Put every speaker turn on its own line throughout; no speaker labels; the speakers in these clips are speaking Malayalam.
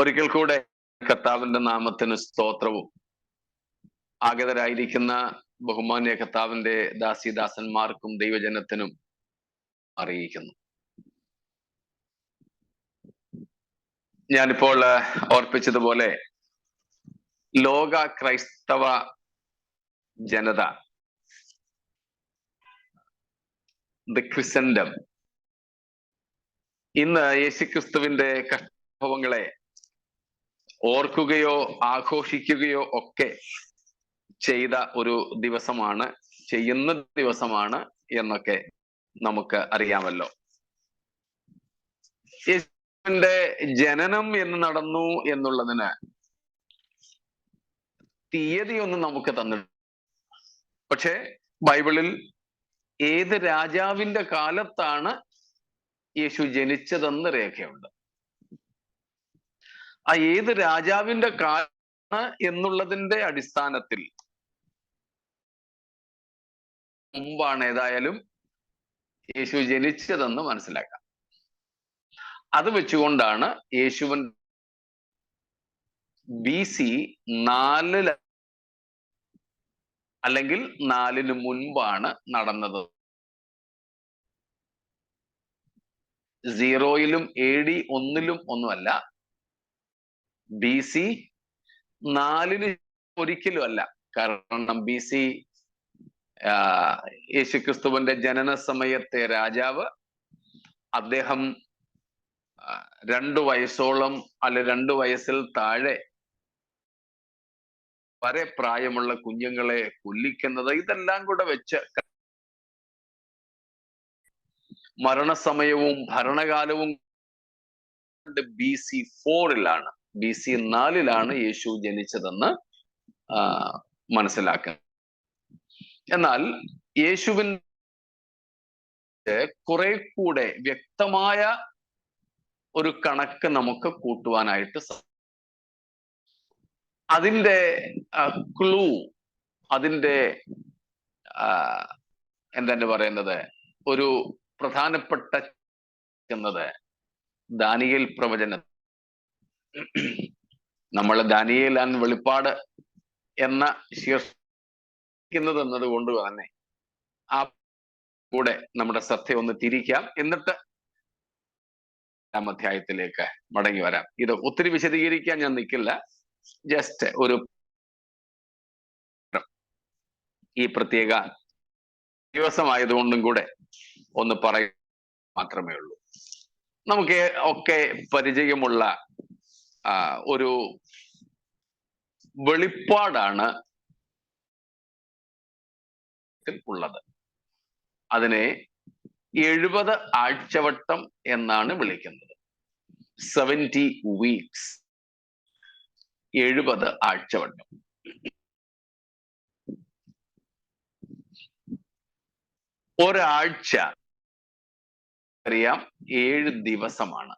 ഒരിക്കൽ കൂടെ കർത്താവിന്റെ നാമത്തിന് സ്തോത്രവും. ആഗതരായിരിക്കുന്ന ബഹുമാന്യ കർത്താവിന്റെ ദാസിദാസന്മാർക്കും ദൈവജനത്തിനും അറിയിക്കുന്നു. ഞാനിപ്പോൾ ഓർപ്പിച്ചതുപോലെ ലോക ക്രൈസ്തവ ജനത, ദ ക്രിസൻഡം, ഇന്ന് യേശുക്രിസ്തുവിന്റെ കഷ്ടഭവങ്ങളെ ഓർക്കുകയോ ആഘോഷിക്കുകയോ ഒക്കെ ചെയ്ത ഒരു ദിവസമാണ്, ചെയ്യുന്ന ദിവസമാണ് എന്നൊക്കെ നമുക്ക് അറിയാമല്ലോ. യേശുവിന്റെ ജനനം എന്ന് നടന്നു എന്നുള്ളതിന് തീയതിയൊന്നും നമുക്ക് തന്നിട്ടുണ്ട്. പക്ഷെ ബൈബിളിൽ ഏത് രാജാവിന്റെ കാലത്താണ് യേശു ജനിച്ചതെന്ന് രേഖയുണ്ട്. ആ ഏത് രാജാവിന്റെ കാലം എന്നുള്ളതിന്റെ അടിസ്ഥാനത്തിൽ മുമ്പാണ് ഏതായാലും യേശു ജനിച്ചതെന്ന് മനസ്സിലാക്കാം. അത് വെച്ചുകൊണ്ടാണ് യേശുവൻ BC 4 അല്ലെങ്കിൽ 4 മുൻപാണ് നടന്നത്. 0-ലും AD 1-ലും ഒന്നുമല്ല. BC 4 ഒരിക്കലും അല്ല. കാരണം BC യേശുക്രിസ്തുവിന്റെ ജനന സമയത്തെ രാജാവ്, അദ്ദേഹം 2 വയസ്സോളം അല്ലെ 2 വയസ്സിൽ താഴെ വരെ പ്രായമുള്ള കുഞ്ഞുങ്ങളെ കൊല്ലിക്കുന്നത്, ഇതെല്ലാം കൂടെ വെച്ച് മരണസമയവും ഭരണകാലവും BC 4-ലാണ്, BC 4-ലാണ് യേശു ജനിച്ചതെന്ന് മനസ്സിലാക്കുന്നത്. എന്നാൽ യേശുവിന്റെ കുറെ കൂടെ വ്യക്തമായ ഒരു കണക്ക് നമുക്ക് കൂട്ടുവാനായിട്ട് അതിൻ്റെ ക്ലൂ, അതിൻ്റെ എന്താണ് പറയുന്നത്, ഒരു പ്രധാനപ്പെട്ട എന്നത് ദാനിയേൽ പ്രവചനം. നമ്മൾ ദാനിയേൽ ആൻഡ് വെളിപ്പാട് എന്ന ശീർഷിക്കുന്നത് എന്നതുകൊണ്ട് തന്നെ ആ കൂടെ നമ്മുടെ ശ്രദ്ധ ഒന്ന് തിരിക്കാം. എന്നിട്ട് അധ്യായത്തിലേക്ക് മടങ്ങി വരാം. ഇത് ഒത്തിരി വിശദീകരിക്കാൻ ഞാൻ നിൽക്കില്ല. ജസ്റ്റ് ഒരു ഈ പ്രത്യേക ദിവസമായതുകൊണ്ടും കൂടെ ഒന്ന് പറയുക മാത്രമേ ഉള്ളൂ. നമുക്ക് ഒക്കെ പരിചയമുള്ള ഒരു വെളിപ്പാടാണ് ഉള്ളത്. അതിനെ 70 ആഴ്ചവട്ടം എന്നാണ് വിളിക്കുന്നത്. 70 weeks, 70 ആഴ്ചവട്ടം. ഒരാഴ്ച അറിയാം 7 ദിവസമാണ്.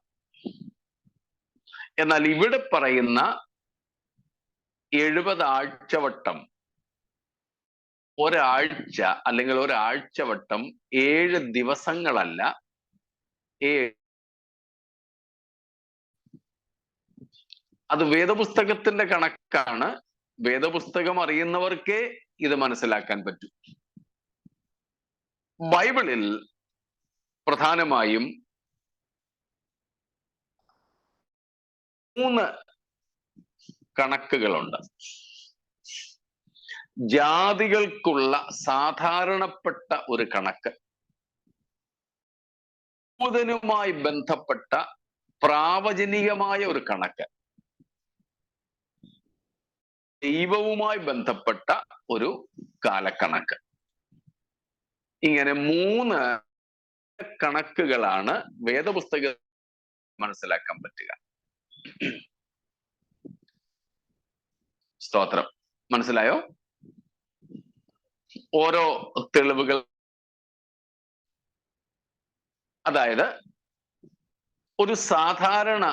എന്നാൽ ഇവിടെ പറയുന്ന 70 ആഴ്ചവട്ടം ഒരാഴ്ച അല്ലെങ്കിൽ ഒരാഴ്ചവട്ടം 7 ദിവസങ്ങളല്ല, 7. അത് വേദപുസ്തകത്തിന്റെ കണക്കാണ്. വേദപുസ്തകം അറിയുന്നവർക്കേ ഇത് മനസ്സിലാക്കാൻ പറ്റും. ബൈബിളിൽ പ്രധാനമായും 3 കണക്കുകളുണ്ട്. ജാതികൾക്കുള്ള സാധാരണപ്പെട്ട ഒരു കണക്ക്, യൂതനുമായി ബന്ധപ്പെട്ട പ്രാവചനികമായ ഒരു കണക്ക്, ദൈവവുമായി ബന്ധപ്പെട്ട ഒരു കാലക്കണക്ക്. ഇങ്ങനെ 3 കണക്കുകളാണ് വേദപുസ്തകം മനസ്സിലാക്കാൻ പറ്റുക. സ്തോത്രം. മനസ്സിലായോ? ഓരോ തെളിവുകൾ, അതായത് ഒരു സാധാരണ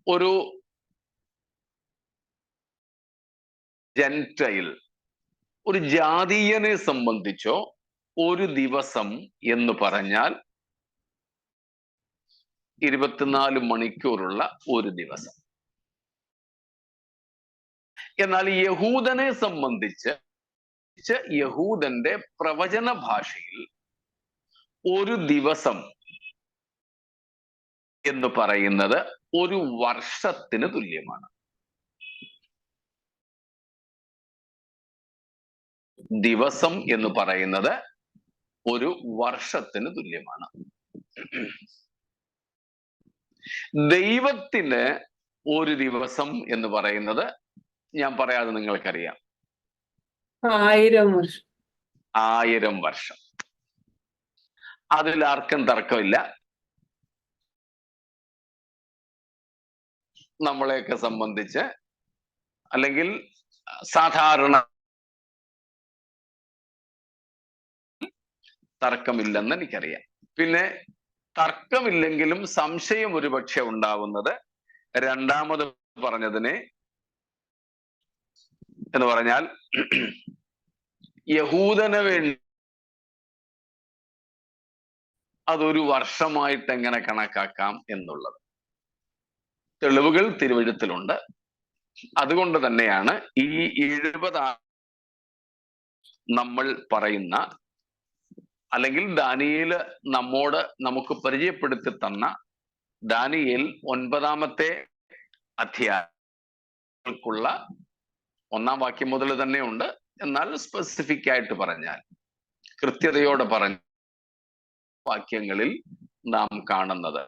ഒരു ജെൻറ്റൈൽ, ഒരു ജാതീയനെ സംബന്ധിച്ചോ ഒരു ദിവസം എന്ന് പറഞ്ഞാൽ 24 മണിക്കൂറുള്ള ഒരു ദിവസം. എന്നാൽ യഹൂദനെ സംബന്ധിച്ച് യഹൂദന്റെ പ്രവചന ഭാഷയിൽ ഒരു ദിവസം എന്ന് പറയുന്നത് ഒരു വർഷത്തിന് തുല്യമാണ്. ദിവസം എന്ന് പറയുന്നത് ഒരു വർഷത്തിന് തുല്യമാണ്. ദൈവത്തിന് ഒരു ദിവസം എന്ന് പറയുന്നത്, ഞാൻ പറയാതെ നിങ്ങൾക്കറിയാം,
1000 വർഷം.
1000 വർഷം. അതിൽ ആർക്കും തർക്കമില്ല. നമ്മളെയൊക്കെ സംബന്ധിച്ച്, അല്ലെങ്കിൽ സാധാരണ തർക്കമില്ലെന്ന് എനിക്കറിയാം. പിന്നെ തർക്കമില്ലെങ്കിലും സംശയം ഒരുപക്ഷെ ഉണ്ടാവുന്നത് രണ്ടാമത് പറഞ്ഞതിനെ എന്ന് പറഞ്ഞാൽ, യഹൂദന് വേണ്ടി അതൊരു വർഷമായിട്ട് എങ്ങനെ കണക്കാക്കാം എന്നുള്ളത്. തെളിവുകൾ തിരുവെഴുത്തിലുണ്ട്. അതുകൊണ്ട് തന്നെയാണ് ഈ 70 നമ്മൾ പറയുന്ന, അല്ലെങ്കിൽ ദാനിയേൽ നമുക്ക് തന്ന ദാനിയേൽ 9-ാമത്തെ അധ്യായങ്ങൾക്കുള്ള 1-ാം വാക്യം മുതൽ തന്നെ ഉണ്ട്. എന്നാൽ സ്പെസിഫിക് ആയിട്ട് പറഞ്ഞാൽ, കൃത്യതയോടെ പറഞ്ഞ വാക്യങ്ങളിൽ നാം കാണുന്നത്,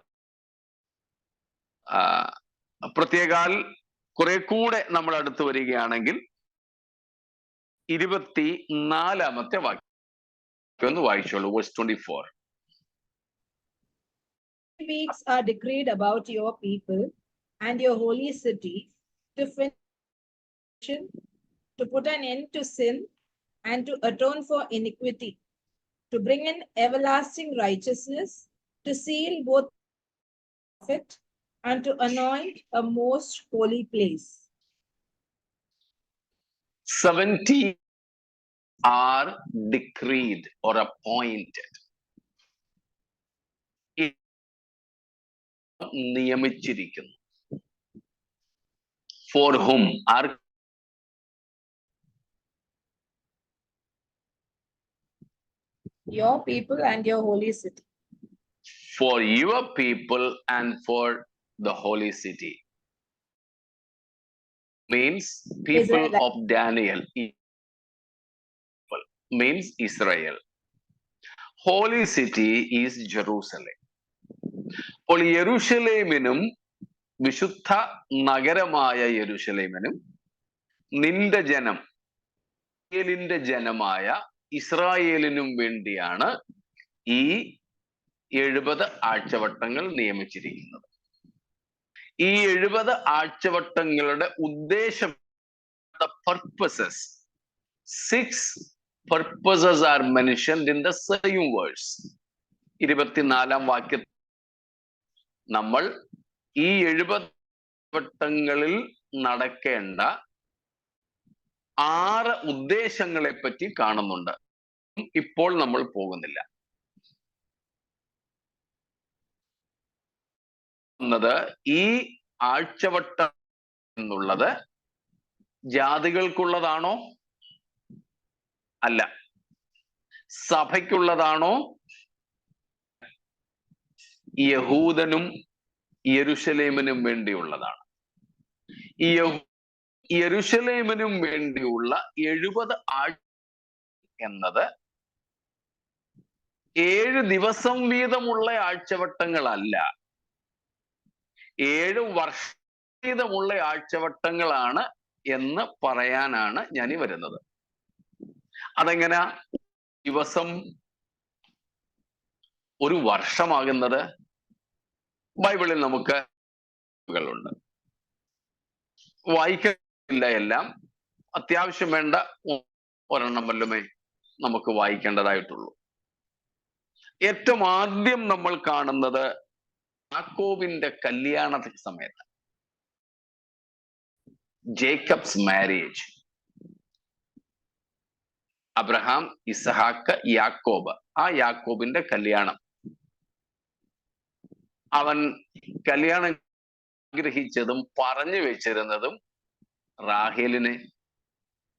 പ്രത്യേകാൽ കുറെ കൂടെ നമ്മൾ അടുത്ത് വരികയാണെങ്കിൽ 24-ാമത്തെ വാക്യം ഒന്ന് വായിച്ചോളൂ. Verse 24.
Weeks are decreed about your people and your holy city, to finish, to put an end to sin and to atone for iniquity, to bring in everlasting righteousness, to seal both prophet and to anoint a most holy place.
70 are decreed or appointed. നിയമിച്ചിരിക്കുന്നു. For whom?
Your people and your holy city.
For your people and for the holy city. Means people of Daniel. Means Israel. Holy city is Jerusalem. അപ്പോൾ യെരൂശലേമിനും വിശുദ്ധ നഗരമായ യെരൂശലേമിനും നിന്റെ ജനം ഇസ്രായേലിന്റെ ജനമായ ഇസ്രായേലിനും വേണ്ടിയാണ് ഈ 70 ആഴ്ചവട്ടങ്ങൾ നിയമിച്ചിരിക്കുന്നത്. ഈ 70 ആഴ്ചവട്ടങ്ങളുടെ ഉദ്ദേശം, purposes, 6 purposes are mentioned in the same verse. 24-ാം വാക്യത്തിൽ നമ്മൾ ഈ 70 വട്ടങ്ങളിൽ നടക്കേണ്ട 6 ഉദ്ദേശങ്ങളെ പറ്റി കാണുന്നുണ്ട്. ഇപ്പോൾ നമ്മൾ പോകുന്നില്ല. ഈ ആഴ്ചവട്ടം എന്നുള്ളത് ജാതികൾക്കുള്ളതാണോ? അല്ല. സഭയ്ക്കുള്ളതാണോ? യഹൂദനും യെരൂശലേമിനും വേണ്ടിയുള്ളതാണ്. ഈ യെരൂശലേമിനും വേണ്ടിയുള്ള 70 ആഴ്ച എന്നത് 7 ദിവസം വീതമുള്ള ആഴ്ചവട്ടങ്ങളല്ല, 7 വർഷം വീതമുള്ള ആഴ്ചവട്ടങ്ങളാണ് എന്ന് പറയാനാണ് ഞാൻ ഈ വരുന്നത്. അതെങ്ങനെ ദിവസം ഒരു വർഷമാകുന്നത്? ബൈബിളിൽ നമുക്ക് ഉണ്ട്. വായിക്കില്ല എല്ലാം, അത്യാവശ്യം വേണ്ട ഒരെണ്ണം വല്ലമേ നമുക്ക് വായിക്കേണ്ടതായിട്ടുള്ളൂ. ഏറ്റവും ആദ്യം നമ്മൾ കാണുന്നത് യാക്കോബിന്റെ കല്യാണ സമയത്ത്, ജേക്കബ്സ് മാരേജ്. അബ്രഹാം, ഇസഹാക്ക്, യാക്കോബ്, ആ യാക്കോബിന്റെ കല്യാണം. അവൻ കല്യാണം ആഗ്രഹിച്ചതും പറഞ്ഞു വെച്ചിരുന്നതും റാഹേലിനെ.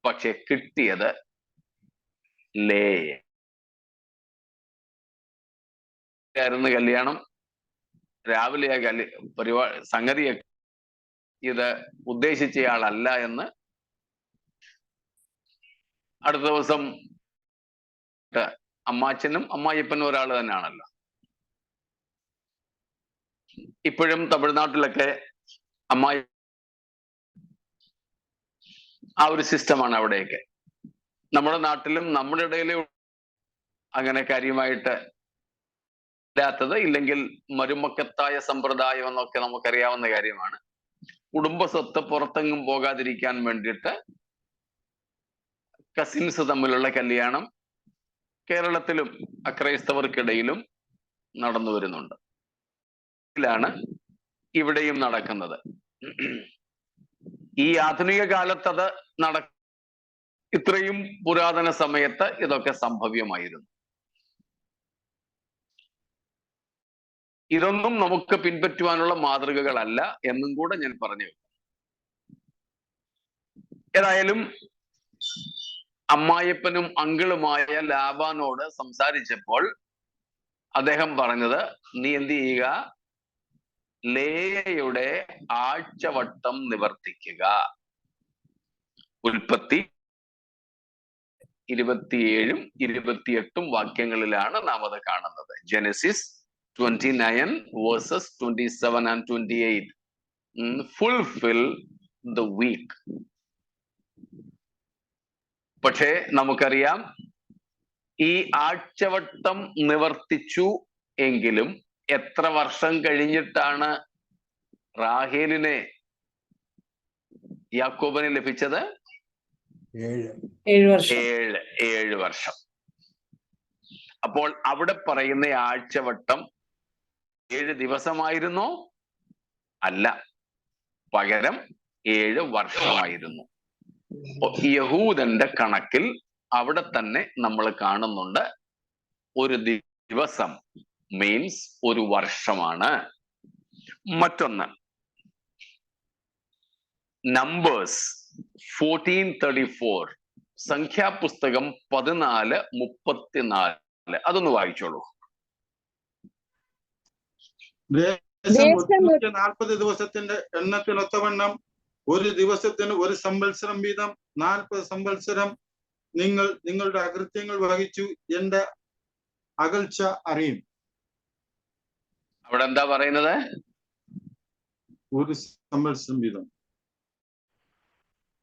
പക്ഷെ കിട്ടിയത് ലേയെ ആയിരുന്നു. കല്യാണം രാവിലെ സംഗതിയെ ഇത് ഉദ്ദേശിച്ചയാളല്ല എന്ന് അടുത്ത ദിവസം അമ്മാച്ചനും അമ്മായിപ്പനും ഒരാൾ തന്നെയാണല്ലോ. ഇപ്പോഴും തമിഴ്നാട്ടിലൊക്കെ അമ്മായി ആ ഒരു സിസ്റ്റമാണ് അവിടെയൊക്കെ. നമ്മുടെ നാട്ടിലും നമ്മുടെ ഇടയിലും അങ്ങനെ കാര്യമായിട്ട് ഇല്ലാത്തത്. ഇല്ലെങ്കിൽ മരുമക്കത്തായ സമ്പ്രദായം എന്നൊക്കെ നമുക്കറിയാവുന്ന കാര്യമാണ്. കുടുംബ സ്വത്ത് പുറത്തെങ്ങും പോകാതിരിക്കാൻ വേണ്ടിയിട്ട് കസിൻസ് തമ്മിലുള്ള കല്യാണം കേരളത്തിലും അക്രൈസ്തവർക്കിടയിലും നടന്നു വരുന്നുണ്ട്. ാണ് ഇവിടെയും നടക്കുന്നത്. ഈ ആധുനിക കാലത്ത് അത് ഇത്രയും പുരാതന സമയത്ത് ഇതൊക്കെ സംഭവ്യമായിരുന്നു. ഇതൊന്നും നമുക്ക് പിൻപറ്റുവാനുള്ള മാതൃകകളല്ല എന്നും കൂടെ ഞാൻ പറഞ്ഞു. ഏതായാലും അമ്മായിപ്പനും അങ്കിളുമായ ലാബാനോട് സംസാരിച്ചപ്പോൾ അദ്ദേഹം പറഞ്ഞത്, നീ എന്ത് ചെയ്യുക, ലേയയുടെ ആഴ്ചവട്ടം നിവർത്തിക്കുക. ഉൽപ്പത്തി 27 28 വാക്യങ്ങളിലാണ് നാം അത് കാണുന്നത്. Genesis 29 verses 27 and 28. Fulfill the week. പക്ഷേ നമുക്കറിയാം, ഈ ആഴ്ചവട്ടം നിവർത്തിച്ചു എങ്കിലും എത്ര വർഷം കഴിഞ്ഞിട്ടാണ് റാഹേലിനെ യാക്കോബിന് ലഭിച്ചത്? 7 വർഷം. അപ്പോൾ അവിടെ പറയുന്ന ആഴ്ചവട്ടം 7 ദിവസമായിരുന്നോ? അല്ല, പകരം 7 വർഷമായിരുന്നു. യഹൂദന്റെ കണക്കിൽ അവിടെ തന്നെ നമ്മൾ കാണുന്നുണ്ട്, ഒരു ദിവസം മീൻസ് ഒരു വർഷമാണ്. മറ്റൊന്ന്, നമ്പേഴ്സ് 14:34, സംഖ്യാപുസ്തകം 14:34. അതൊന്ന് വായിച്ചോളൂ.
40 ദിവസത്തിന്റെ എണ്ണത്തിനൊത്തവണ്ണം ഒരു ദിവസത്തിന് 1 സംവത്സരം വീതം 40 സംവത്സരം നിങ്ങൾ നിങ്ങളുടെ അകൃത്യങ്ങൾ വഹിച്ചു എന്റെ അകൽച്ച അറിയും.
അവിടെ എന്താ പറയുന്നത്?
1 സംവത്സരം വീതം.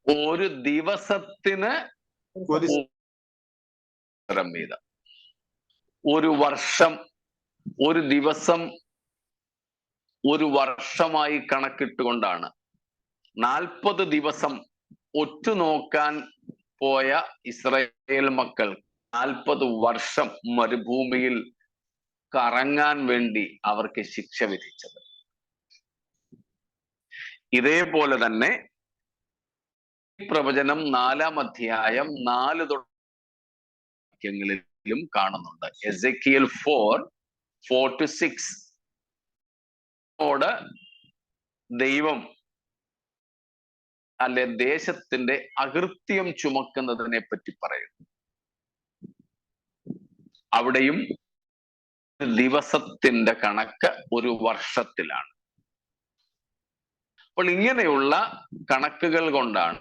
ഒരു ദിവസത്തിന് 1 വീതം. ഒരു വർഷം, ഒരു ദിവസം ഒരു വർഷമായി കണക്കിട്ടുകൊണ്ടാണ് 40 ദിവസം ഒറ്റുനോക്കാൻ പോയ ഇസ്രായേൽ മക്കൾ 40 വർഷം മരുഭൂമിയിൽ കറങ്ങാൻ വേണ്ടി അവർക്ക് ശിക്ഷ വിധിച്ചത്. ഇതേപോലെ തന്നെ പ്രവചനം 4-ാം അധ്യായം 4 വാക്യങ്ങളിലും കാണുന്നുണ്ട്. എസെക്കിയേൽ 4:4-6 ഓട് ദൈവം അല്ലെ ദേശത്തിന്റെ അകൃത്യം ചുമക്കുന്നതിനെ പറ്റി പറയുന്നു. അവിടെയും ദിവസത്തിന്റെ കണക്ക് ഒരു വർഷത്തിലാണ്. അപ്പോൾ ഇങ്ങനെയുള്ള കണക്കുകൾ കൊണ്ടാണ്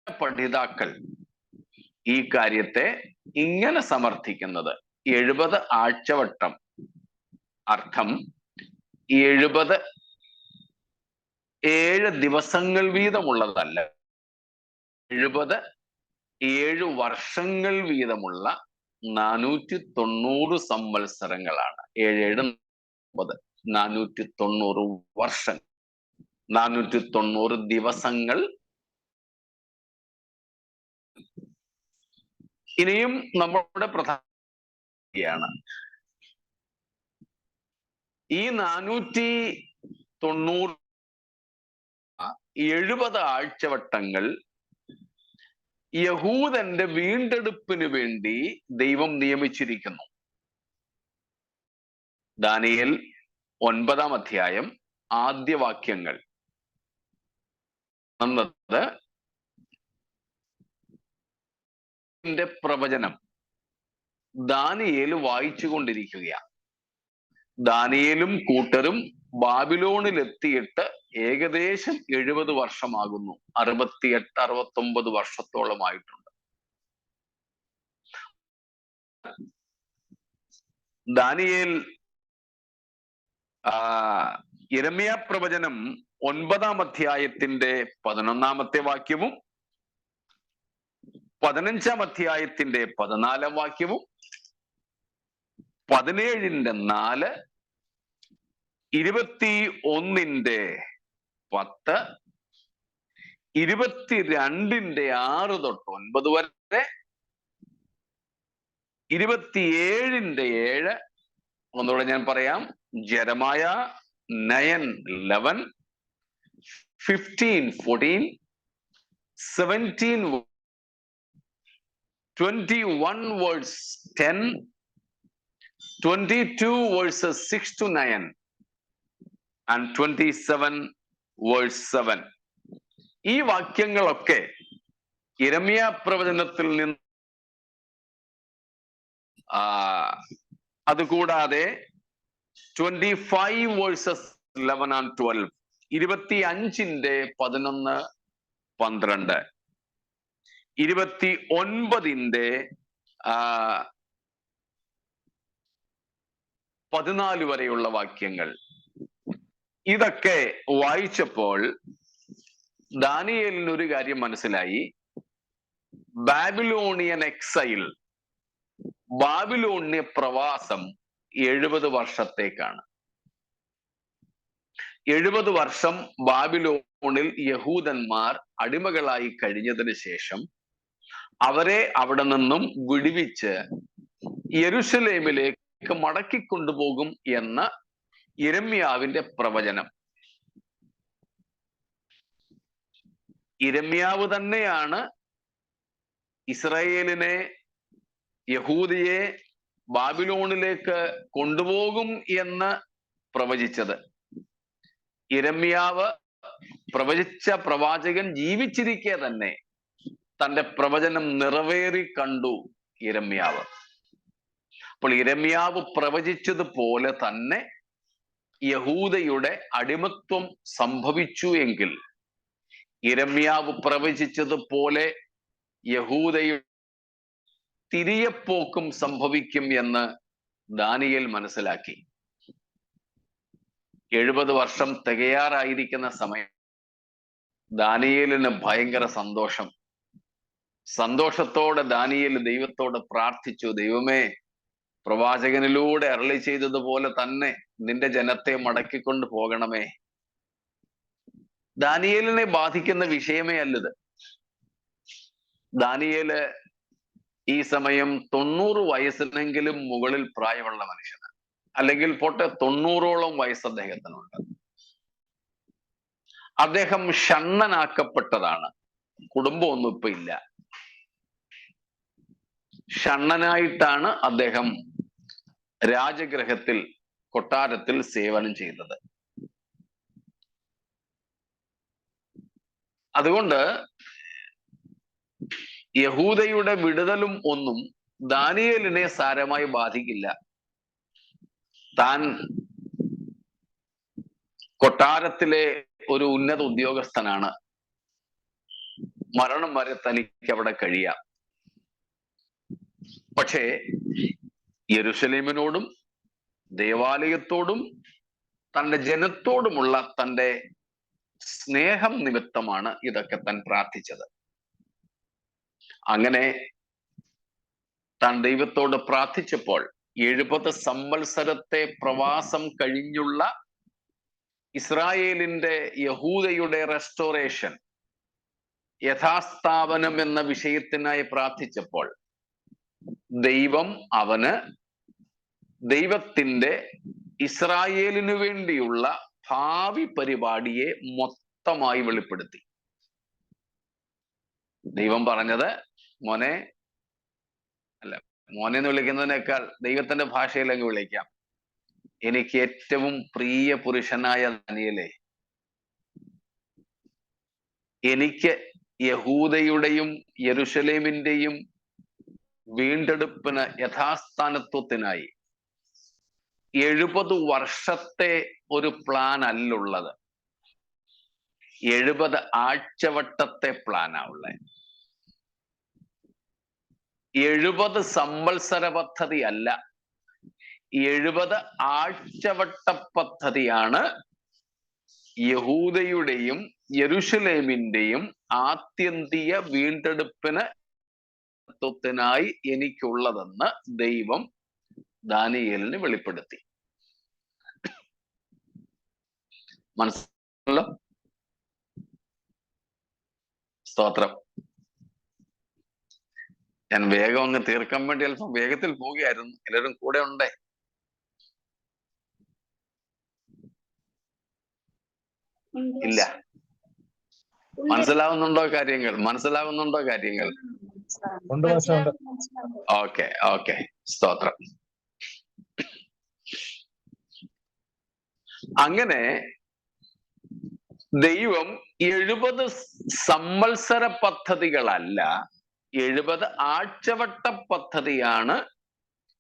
പഠിതാക്കൾ ഈ കാര്യത്തെ ഇങ്ങനെ സമർത്ഥിക്കുന്നത്. 70 ആഴ്ചവട്ടം അർത്ഥം 70 7 ദിവസങ്ങൾ വീതമുള്ളതല്ല, 70 7 വർഷങ്ങൾ വീതമുള്ള 490 സംവത്സരങ്ങളാണ്. 7 7 490 വർഷം, 490 ദിവസങ്ങൾ. ഇനിയും നമ്മുടെ പ്രധാന ഈ 490 70 ആഴ്ചവട്ടങ്ങൾ യഹൂദന്റെ വീണ്ടെടുപ്പിന് വേണ്ടി ദൈവം നിയമിച്ചിരിക്കുന്നു. ദാനിയേൽ 9-ാം അധ്യായം ആദ്യ വാക്യങ്ങൾ എന്നത് പ്രവചനം ദാനിയേൽ വായിച്ചു കൊണ്ടിരിക്കുകയാണ്. ദാനിയേലും കൂട്ടരും ബാബിലോണിലെത്തിയിട്ട് ഏകദേശം 70 വർഷമാകുന്നു. 68-69 വർഷത്തോളമായിട്ടുണ്ട്. ദാനിയേൽ യിരെമ്യാ പ്രവചനം 9-ാം അധ്യായത്തിന്റെ 11-ാമത്തെ വാക്യവും 15-ാം അധ്യായത്തിന്റെ 14-ാം വാക്യവും 17-ന്റെ 4, 21-ന്റെ 10, 22-ന്റെ 6 തൊട്ട് 9 വരെ, 27-ന്റെ 7, ഒന്നുകൂടെ ഞാൻ പറയാം, ജെറമായ 9:11, 15:14, 17, 21 verse 10, 22 verses 6 to 9 and 27 verse 7. ഈ വാക്യങ്ങളൊക്കെ യിരെമ്യാ പ്രവചനത്തിൽ നിന്ന് അതുകൂടാതെ 25 verses 11 and 12, 25-ന്റെ 11, 12, 29-ന്റെ 14 വരെയുള്ള വാക്യങ്ങൾ, ഇതൊക്കെ വായിച്ചപ്പോൾ ദാനിയേലിന് ഒരു കാര്യം മനസ്സിലായി. ബാബിലോണിയൻ എക്സൈൽ, ബാബിലോണിയ പ്രവാസം 70 വർഷത്തേക്കാണ്. 70 വർഷം ബാബിലോണിൽ യഹൂദന്മാർ അടിമകളായി കഴിഞ്ഞതിന് ശേഷം അവരെ അവിടെ നിന്നും വിടുവിച്ച് യെരുശലേമിലേക്ക് മടക്കിക്കൊണ്ടുപോകും എന്ന യിരെമ്യാവിന്റെ പ്രവചനം. യിരെമ്യാവ് തന്നെയാണ് ഇസ്രായേലിനെ, യഹൂദിയെ ബാബിലോണിലേക്ക് കൊണ്ടുപോകും എന്ന് പ്രവചിച്ചത്. യിരെമ്യാവ് പ്രവചിച്ച പ്രവാചകൻ ജീവിച്ചിരിക്കെ തന്നെ തന്റെ പ്രവചനം നിറവേറി കണ്ടു യിരെമ്യാവ്. അപ്പോൾ യിരെമ്യാവ് പ്രവചിച്ചതുപോലെ തന്നെ യഹൂദയുടെ അടിമത്വം സംഭവിച്ചു എങ്കിൽ യിരെമ്യാവ് പ്രവചിച്ചതുപോലെ യഹൂദയുടെ തിരിയപ്പോക്കും സംഭവിക്കും എന്ന് ദാനിയേൽ മനസ്സിലാക്കി. 70 വർഷം തികയാറായിരിക്കുന്ന സമയം ദാനിയേലിന് ഭയങ്കര സന്തോഷത്തോടെ ദാനിയേൽ ദൈവത്തോട് പ്രാർത്ഥിച്ചു, ദൈവമേ, പ്രവാചകനിലൂടെ അരുളി ചെയ്തതുപോലെ തന്നെ നിന്റെ ജനത്തെ മടക്കിക്കൊണ്ട് പോകണമേ. ദാനിയേലിനെ ബാധിക്കുന്ന വിഷയമേ അല്ലത്. ദാനിയേല് ഈ സമയം 90 വയസ്സിനെങ്കിലും മുകളിൽ പ്രായമുള്ള മനുഷ്യനാണ്. അല്ലെങ്കിൽ പോട്ടെ, 90ഓളം വയസ്സ് അദ്ദേഹത്തിനുണ്ട്. അദ്ദേഹം ഷണ്ണനാക്കപ്പെട്ടതാണ്. കുടുംബമൊന്നും ഇപ്പൊ ഇല്ല. ഷണ്ണനായിട്ടാണ് അദ്ദേഹം രാജഗൃഹത്തിൽ, കൊട്ടാരത്തിൽ സേവനം ചെയ്തത്. അതുകൊണ്ട് യഹൂദയുടെ വിടുതലും ഒന്നും ദാനിയേലിനെ സാരമായി ബാധിക്കില്ല. താൻ കൊട്ടാരത്തിലെ ഒരു ഉന്നത ഉദ്യോഗസ്ഥനാണ്. മരണം വരെ തനിക്ക് അവിടെ കഴിയാം. പക്ഷേ യെരുശലേമിനോടും ദേവാലയത്തോടും തൻ്റെ ജനത്തോടുമുള്ള തൻ്റെ സ്നേഹം നിമിത്തമാണ് ഇതൊക്കെ താൻ പ്രാർത്ഥിച്ചത്. അങ്ങനെ താൻ ദൈവത്തോട് പ്രാർത്ഥിച്ചപ്പോൾ 70 സംവത്സരത്തെ പ്രവാസം കഴിഞ്ഞുള്ള ഇസ്രായേലിന്റെ, യഹൂദയുടെ റെസ്റ്റോറേഷൻ, യഥാസ്ഥാപനം എന്ന വിഷയത്തിനായി പ്രാർത്ഥിച്ചപ്പോൾ ദൈവം അവന് ദൈവത്തിന്റെ ഇസ്രായേലിനു വേണ്ടിയുള്ള ഭാവി പരിപാടിയെ മൊത്തമായി വെളിപ്പെടുത്തി. ദൈവം പറഞ്ഞത്, മോനെ, അല്ല, മോനെ എന്ന് വിളിക്കുന്നതിനേക്കാൾ ദൈവത്തിന്റെ ഭാഷയിൽ അങ്ങ് വിളിക്കാം, എനിക്ക് ഏറ്റവും പ്രിയ പുരുഷനായ ദാനിയേലേ, എനിക്ക് യഹൂദയുടെയും യെരുശലേമിന്റെയും വീണ്ടെടുപ്പിന് യഥാസ്ഥാനത്വത്തിനായി 70 വർഷത്തെ ഒരു പ്ലാൻ അല്ലുള്ളത്, 70 ആഴ്ചവട്ടത്തെ പ്ലാനാ ഉള്ളത്. 70 സംവത്സര പദ്ധതി അല്ല, 70 ആഴ്ചവട്ട പദ്ധതിയാണ് യഹൂദയുടെയും യെരുശലേമിന്റെയും ആത്യന്തിക വീണ്ടെടുപ്പിന് ായി എനിക്കുള്ളതെന്ന് ദൈവം ദാനിയേലിന് വെളിപ്പെടുത്തി. മനസ്സിലല്ലോ? സ്തോത്രം. ഞാൻ വേഗം അങ്ങ് തീർക്കാൻ വേണ്ടി അല്പം വേഗത്തിൽ പോവുകയായിരുന്നു. എല്ലാവരും കൂടെ ഉണ്ടേ? ഇല്ല. മനസ്സിലാവുന്നുണ്ടോ കാര്യങ്ങൾ? മനസ്സിലാവുന്നുണ്ടോ കാര്യങ്ങൾ? ഓക്കെ ഓക്കെ, സ്തോത്രം. അങ്ങനെ ദൈവം 70 സംവത്സര പദ്ധതികളല്ല, 70 ആഴ്ചവട്ട പദ്ധതിയാണ്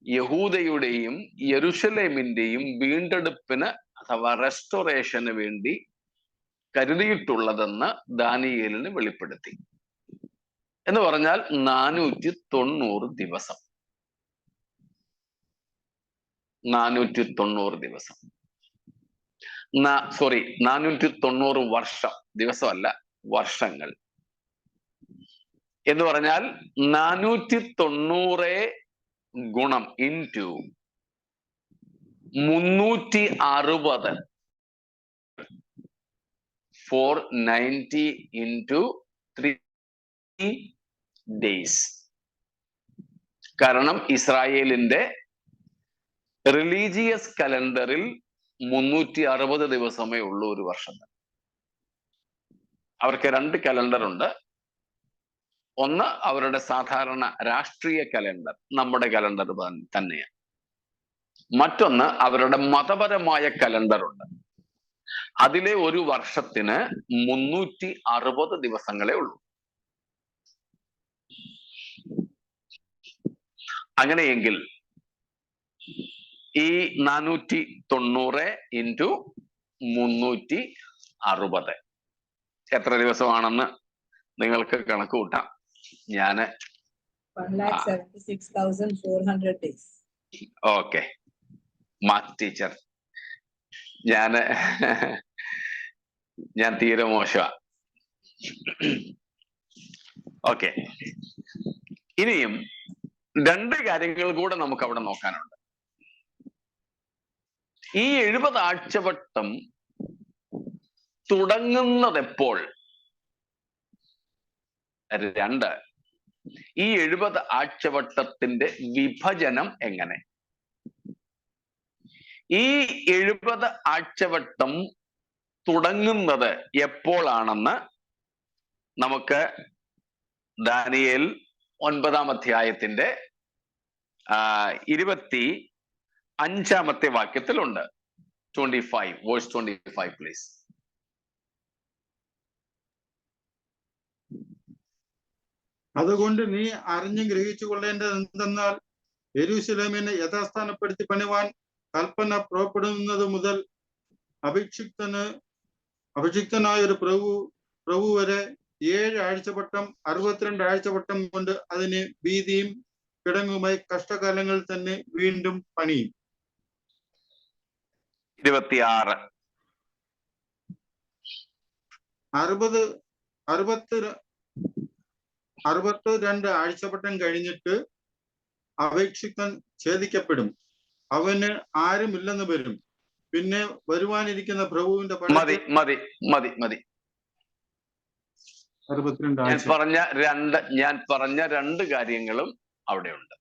യഹൂദയുടെയും യെരുശലേമിന്റെയും വീണ്ടെടുപ്പിന് അഥവാ റെസ്റ്റോറേഷന് വേണ്ടി കരുതിയിട്ടുള്ളതെന്ന് ദാനിയേലിന് വെളിപ്പെടുത്തി. എന്ന് പറഞ്ഞാൽ 490 ദിവസം. 490 ദിവസം. 490 വർഷം. ദിവസമല്ല, വർഷങ്ങൾ. എന്ന് പറഞ്ഞാൽ 490 ഗുണം ഇൻറ്റു 360 490 into 3 days. കാരണം ഇസ്രായേലിന്റെ റിലീജിയസ് കലണ്ടറിൽ 360 ദിവസമേ ഉള്ളൂ ഒരു വർഷത്തിൽ. അവർക്ക് 2 കലണ്ടർ ഉണ്ട്. ഒന്ന് അവരുടെ സാധാരണ രാഷ്ട്രീയ കലണ്ടർ, നമ്മുടെ കലണ്ടർ തന്നെയാണ്. മറ്റൊന്ന് അവരുടെ മതപരമായ കലണ്ടർ ഉണ്ട്. അതിലെ ഒരു വർഷത്തിന് 360 ദിവസങ്ങളേ ഉള്ളൂ. അങ്ങനെയെങ്കിൽ ഈ 490 into 360 എത്ര ദിവസമാണെന്ന് നിങ്ങൾക്ക് കണക്ക് കൂട്ടാം. ഞാന്
1,76,400 days.
Okay, maths teacher. ഞാൻ തീരെ മോശമാ. ഓക്കെ, ഇനിയും 2 കാര്യങ്ങൾ കൂടെ നമുക്ക് അവിടെ നോക്കാനുണ്ട്. ഈ 70 ആഴ്ചവട്ടം തുടങ്ങുന്നത് എപ്പോൾ? 2, ഈ 70 ആഴ്ചവട്ടത്തിന്റെ വിഭജനം എങ്ങനെ? ഈ 70 ആഴ്ചവട്ടം തുടങ്ങുന്നത് എപ്പോഴാണെന്ന് നമുക്ക് ദാനിയേൽ 9-ാം അധ്യായത്തിന്റെ 25-ാമത്തെ വാക്യത്തിലുണ്ട്. 25, verse 25 please.
അതുകൊണ്ട് നീ അറിഞ്ഞു ഗ്രഹിച്ചു കൊള്ളേണ്ടത് എന്തെന്നാൽ യെരൂശലേമിനെ യഥാസ്ഥാനപ്പെടുത്തി പണിവാൻ കൽപ്പന പുറപ്പെടുന്നത് മുതൽ അഭിഷിക്തനായ ഒരു പ്രഭു വരെ 7 ആഴ്ചവട്ടം 62 ആഴ്ചവട്ടം കൊണ്ട് അതിനെ ഭീതിയും കിടങ്ങുമായി കഷ്ടകാലങ്ങൾ തന്നെ വീണ്ടും പണിയും.
26
62 ആഴ്ചവട്ടം കഴിഞ്ഞിട്ട് അപേക്ഷിക്കൻ ഛേദിക്കപ്പെടും, അവന് ആരുമില്ലെന്ന് വരും. പിന്നെ വരുവാനിരിക്കുന്ന പ്രഭുവിന്റെ
മതി.
62
ഞാൻ പറഞ്ഞ 2 കാര്യങ്ങളും അവിടെയുണ്ട്.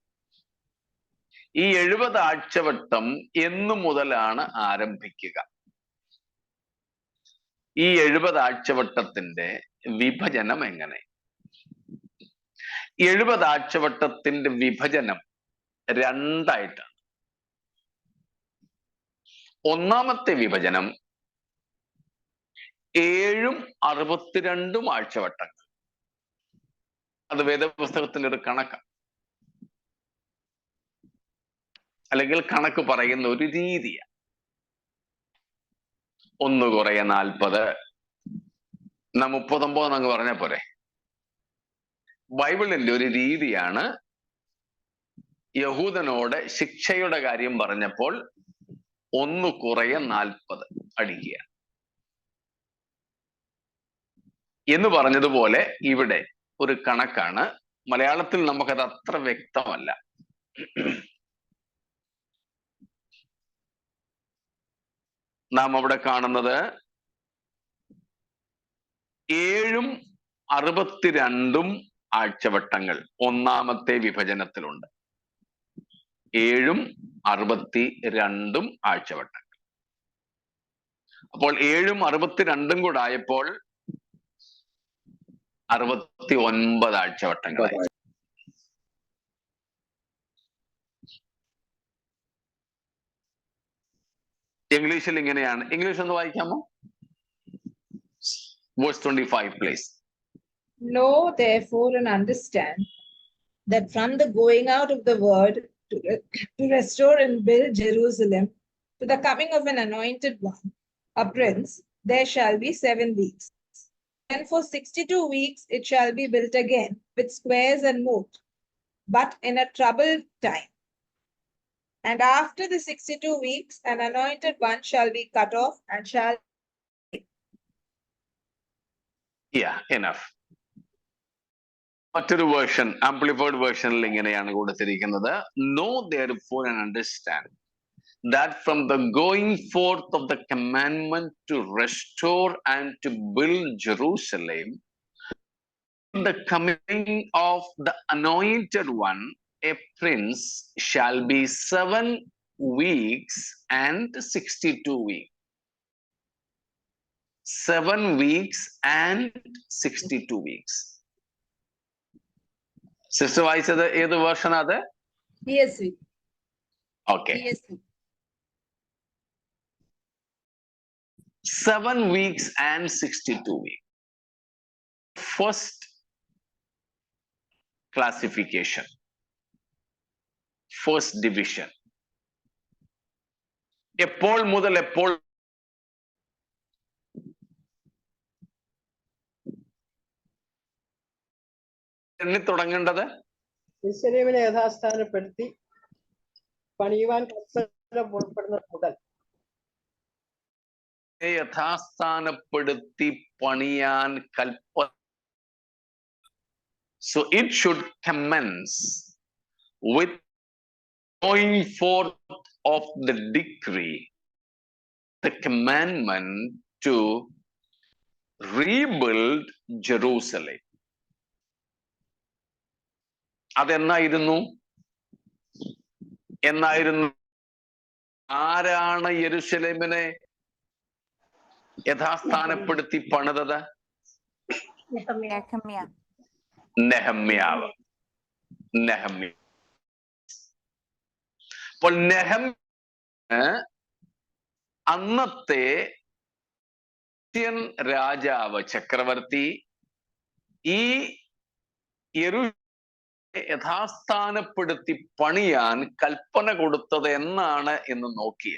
ഈ 70 ആഴ്ചവട്ടം എന്നു മുതലാണ് ആരംഭിക്കുക? ഈ 70 ആഴ്ചവട്ടത്തിന്റെ വിഭജനം എങ്ങനെ? 70 ആഴ്ചവട്ടത്തിന്റെ വിഭജനം 2 ആയിട്ടാണ്. ഒന്നാമത്തെ വിഭജനം 7ഉം 62ഉം ആഴ്ചവട്ടങ്ങൾ. അത് വേദപുസ്തകത്തിന്റെ ഒരു കണക്കാണ്, അല്ലെങ്കിൽ കണക്ക് പറയുന്ന ഒരു രീതിയാണ്. 1 കുറയ 40, 39 എന്നങ്ങ് പറഞ്ഞ പോരെ. ബൈബിളിന്റെ ഒരു രീതിയാണ്. യഹൂദനോട് ശിക്ഷയുടെ കാര്യം പറഞ്ഞപ്പോൾ 1 കുറയ 40 അടിക്കുക എന്ന് പറഞ്ഞതുപോലെ ഇവിടെ ഒരു കണക്കാണ്. മലയാളത്തിൽ നമുക്കത് അത്ര വ്യക്തമല്ല. നാം അവിടെ കാണുന്നത് 7ഉം 62ഉം ആഴ്ചവട്ടങ്ങൾ ഒന്നാമത്തെ വിഭജനത്തിലുണ്ട്. 7ഉം 62ഉം ആഴ്ചവട്ടങ്ങൾ. അപ്പോൾ 7ഉം 62ഉം കൂടെ ആയപ്പോൾ 69 ആഴ്ചവട്ടങ്ങളായി. ഇംഗ്ലീഷിൽ ഇങ്ങനെയാണ്. ഇംഗ്ലീഷ് ഒന്ന് വായിക്കാമോ? Verse 25, please.
Know therefore and understand that from the going out of the word to restore and build Jerusalem to the coming of an anointed one, a prince, there shall be 7 weeks. And for 62 weeks it shall be built again with squares and moat, but in a troubled time. And after the 62 weeks, an anointed one shall be cut off and shall.
Yeah, enough. മറ്റൊരു വേർഷൻ, ആംപ്ലിഫൈഡ് വേർഷനിൽ ഇങ്ങനെയാണ് കൊടുത്തിരിക്കുന്നത്. Know therefore and understand that from the going forth of the commandment to restore and to build Jerusalem, the coming of the anointed one, a prince, shall be 7 weeks and 62 weeks. 7 weeks and 62 weeks. Sister വായിച്ചത് ഏത് വേർഷൻ അത്?
ESV.
Okay.
ESV.
7 weeks and 62 weeks. First classification, first division. എപ്പോൾ മുതൽ എപ്പോൾ എണ്ണി തുടങ്ങേണ്ടത്?
യെരൂശലേമിനെ യഥാസ്ഥാനപ്പെടുത്തി പണിയുവാൻ കൽപ്പന പുറപ്പെടുന്നത് മുതൽ.
യഥാസ്ഥാനപ്പെടുത്തി പണിയാൻ കൽപ്പന. So it should commence with going forth of the decree, the commandment to rebuild Jerusalem. അതെന്നായിരുന്നു? ആരാണ് യെരൂശലേമിനെ യഥാസ്ഥാനപ്പെടുത്തി പണിതത്? നെഹമ്യാവ്. അപ്പോൾ അന്നത്തെ രാജാവ്, ചക്രവർത്തി ഈ യഥാസ്ഥാനപ്പെടുത്തി പണിയാൻ കൽപ്പന കൊടുത്തത് എന്നാണ് എന്ന് നോക്കിയ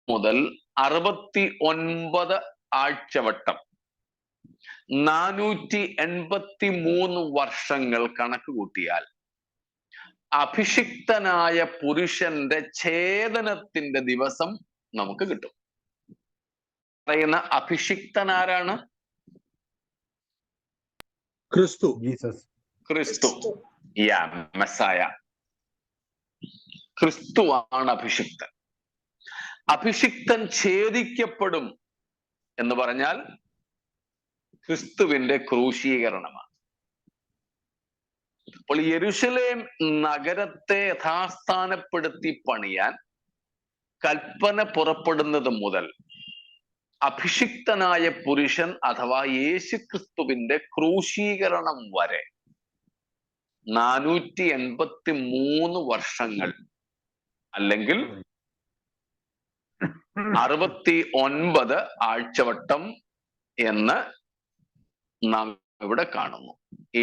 മുതൽ 69 ആഴ്ചവട്ടം, 483 വർഷങ്ങൾ കണക്ക് കൂട്ടിയാൽ അഭിഷിക്തനായ പുരുഷന്റെ ഛേദനത്തിന്റെ ദിവസം നമുക്ക് കിട്ടും. പറയുന്ന അഭിഷിക്തൻ ആരാണ്?
ക്രിസ്തു.
ക്രിസ്തു. മെസ്സായ ക്രിസ്തു ആണ് അഭിഷിക്തൻ. അഭിഷിക്തൻ ഛേദിക്കപ്പെടും എന്ന് പറഞ്ഞാൽ ക്രിസ്തുവിന്റെ ക്രൂശീകരണമാണ്. അപ്പോൾ യെരൂശലേം നഗരത്തെ യഥാസ്ഥാനപ്പെടുത്തി പണിയാൻ കൽപ്പന പുറപ്പെടുന്നത് മുതൽ അഭിഷിക്തനായ പുരുഷൻ അഥവാ യേശുക്രിസ്തുവിന്റെ ക്രൂശീകരണം വരെ 483 വർഷങ്ങൾ, അല്ലെങ്കിൽ 69 ആഴ്ചവട്ടം എന്ന് നാം ഇവിടെ കാണുന്നു.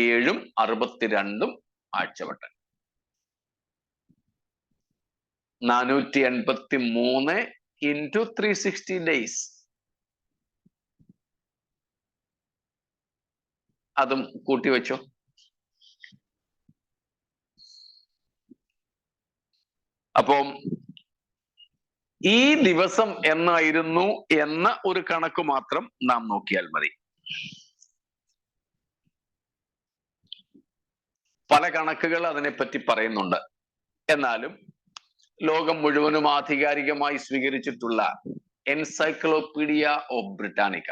7ഉം 62ഉം ആഴ്ചവട്ടം. 483 into 360 days. അതും കൂട്ടി വെച്ചോ. അപ്പം ഈ ദിവസം എന്നായിരുന്നു എന്ന ഒരു കണക്ക് മാത്രം നാം നോക്കിയാൽ മതി. പല കണക്കുകൾ അതിനെപ്പറ്റി പറയുന്നുണ്ട്. എന്നാലും ലോകം മുഴുവനും ആധികാരികമായി സ്വീകരിച്ചിട്ടുള്ള എൻസൈക്ലോപീഡിയ ഓഫ് ബ്രിട്ടാനിക്ക,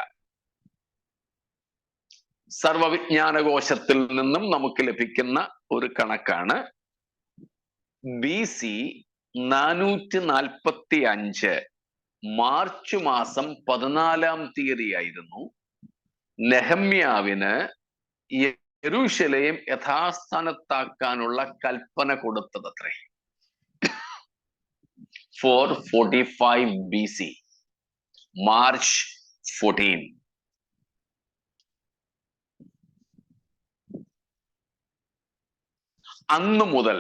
സർവവിജ്ഞാനകോശത്തിൽ നിന്നും നമുക്ക് ലഭിക്കുന്ന ഒരു കണക്കാണ്. BC 445 മാർച്ച് മാസം 14-ാം തീയതിയായിരുന്നു നെഹമ്യാവിന് യെരൂശലേം യഥാസ്ഥാനത്താക്കാനുള്ള കൽപ്പന കൊടുത്തതത്രേ. 445 BC, മാർച്ച് 14. അന്നു മുതൽ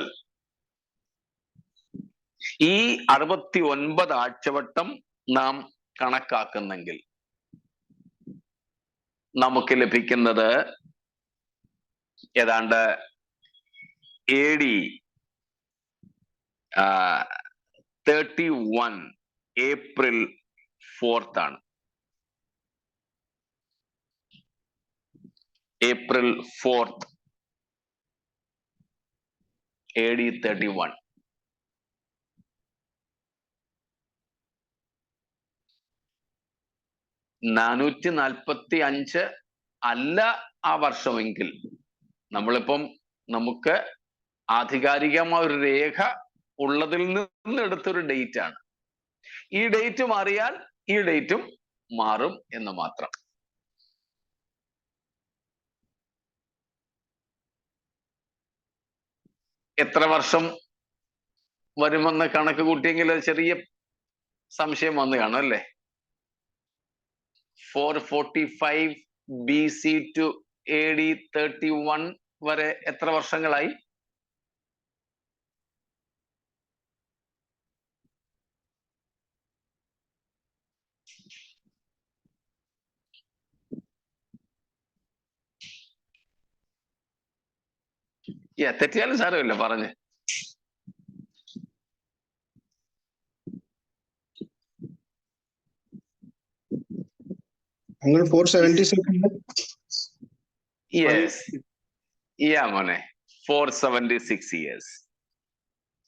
ഈ 69 ആഴ്ചവട്ടം നാം കണക്കാക്കുന്നെങ്കിൽ നമുക്ക് ലഭിക്കുന്നത് ഏതാണ്ട് AD 31 April 4th ആണ്. April 4th AD 31. (445) അല്ല ആ വർഷമെങ്കിൽ, നമ്മളിപ്പം നമുക്ക് ആധികാരികമായ ഒരു രേഖ ഉള്ളതിൽ നിന്ന് എടുത്തൊരു ഡേറ്റ് ആണ്. ഈ ഡേറ്റ് മാറിയാൽ ഈ ഡേറ്റും മാറും എന്ന് മാത്രം. എത്ര വർഷം വരുമെന്ന് കണക്ക് കൂട്ടിയെങ്കിൽ ചെറിയ സംശയം വന്നു കാണും അല്ലേ? 445 BC to AD 31 വരെ എത്ര വർഷങ്ങളായി? തെറ്റിയാലും സാരമില്ല, പറഞ്ഞ്.
അങ്ങനെ 476.
Yes. Yeah, മോനെ. 476 years.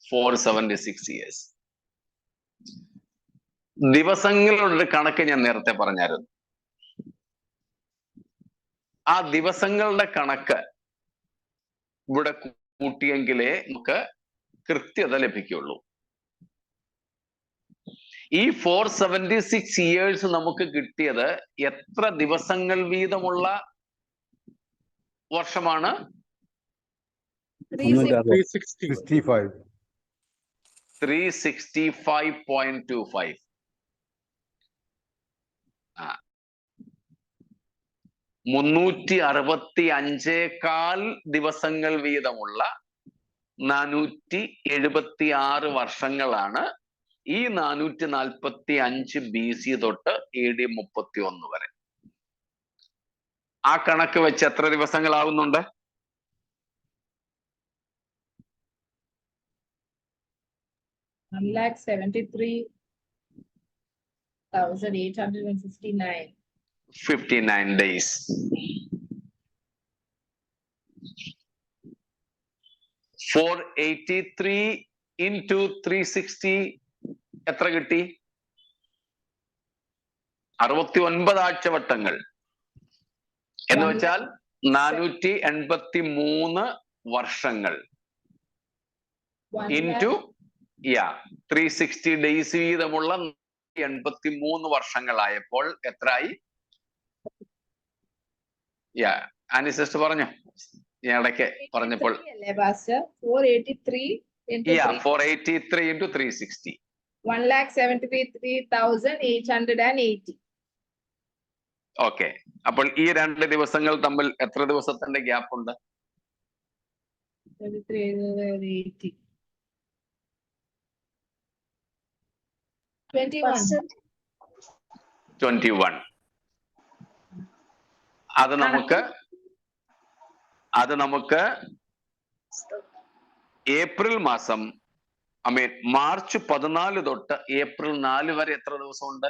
476 years. ദിവസങ്ങളുടെ ഒരു കണക്ക് ഞാൻ നേരത്തെ പറഞ്ഞായിരുന്നു. ആ ദിവസങ്ങളുടെ കണക്ക് ഇവിടെ കൂട്ടിയെങ്കിലേ നമുക്ക് കൃത്യത ലഭിക്കുള്ളൂ. ഈ 476 years നമുക്ക് കിട്ടിയത് എത്ര ദിവസങ്ങൾ വീതമുള്ള വർഷമാണ്? 365.25. 365 ദിവസങ്ങൾ വീതമുള്ള 476 വർഷങ്ങളാണ് ഈ 445 BC തൊട്ട് AD 31 വരെ. ആ കണക്ക് വെച്ച് എത്ര ദിവസങ്ങളാവുന്നുണ്ട്?
1,73,859.
59 days. (483 into 360) എത്ര കിട്ടി? 69 ആഴ്ചവട്ടങ്ങൾ എന്ന് വെച്ചാൽ 483 വർഷങ്ങൾ ഇൻറ്റു 360 ഡേയ്സ് വീതമുള്ള 83 വർഷങ്ങളായപ്പോൾ എത്രയായി? ആനി സിസ്റ്റർ പറഞ്ഞു, ഞാൻ ഇടയ്ക്ക് പറഞ്ഞപ്പോൾ.
483 into
483 into 360.
1,73,880.
ഓക്കെ. അപ്പോൾ ഈ 2 ദിവസങ്ങൾ തമ്മിൽ എത്ര ദിവസത്തിന്റെ ഗ്യാപ്പ് ഉണ്ട്?
33,880. 21.
21. അത് നമുക്ക് ഏപ്രിൽ മാസം, മാർച്ച് 14 തൊട്ട് ഏപ്രിൽ 4 വരെ എത്ര ദിവസമുണ്ട്?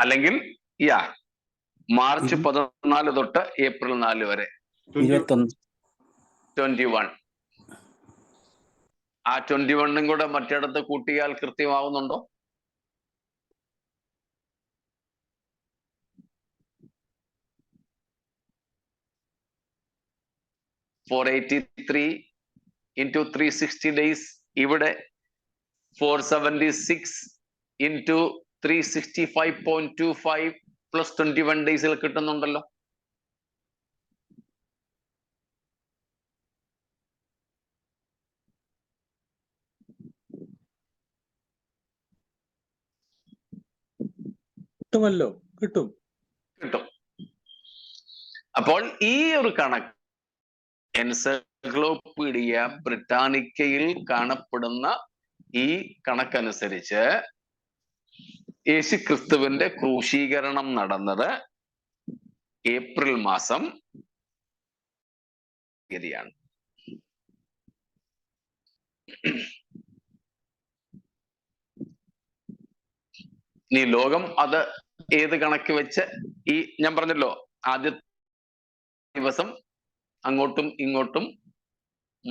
അല്ലെങ്കിൽ മാർച്ച് 14 തൊട്ട് ഏപ്രിൽ 4 വരെ 21. ആ 21 കൂടെ മറ്റിടത്ത് കൂട്ടിയാൽ കൃത്യമാവുന്നുണ്ടോ? $483 into 360 days. ഇവിടെ 476 into 365.25 plus 21 ഡേയ്സിൽ കിട്ടുന്നുണ്ടല്ലോ.
കിട്ടും.
അപ്പോൾ ഈ ഒരു കണക്ക് എൻസൈക്ലോപീഡിയ ബ്രിട്ടാനിക്കയിൽ കാണപ്പെടുന്ന ഈ കണക്കനുസരിച്ച് യേശുക്രിസ്തുവിന്റെ ക്രൂശീകരണം നടന്നത് ഏപ്രിൽ മാസം ാണ്. ഇനി ലോകം അത് ഏത് കണക്ക് വെച്ച്, ഈ ഞാൻ പറഞ്ഞല്ലോ ആദ്യത്തെ ദിവസം അങ്ങോട്ടും ഇങ്ങോട്ടും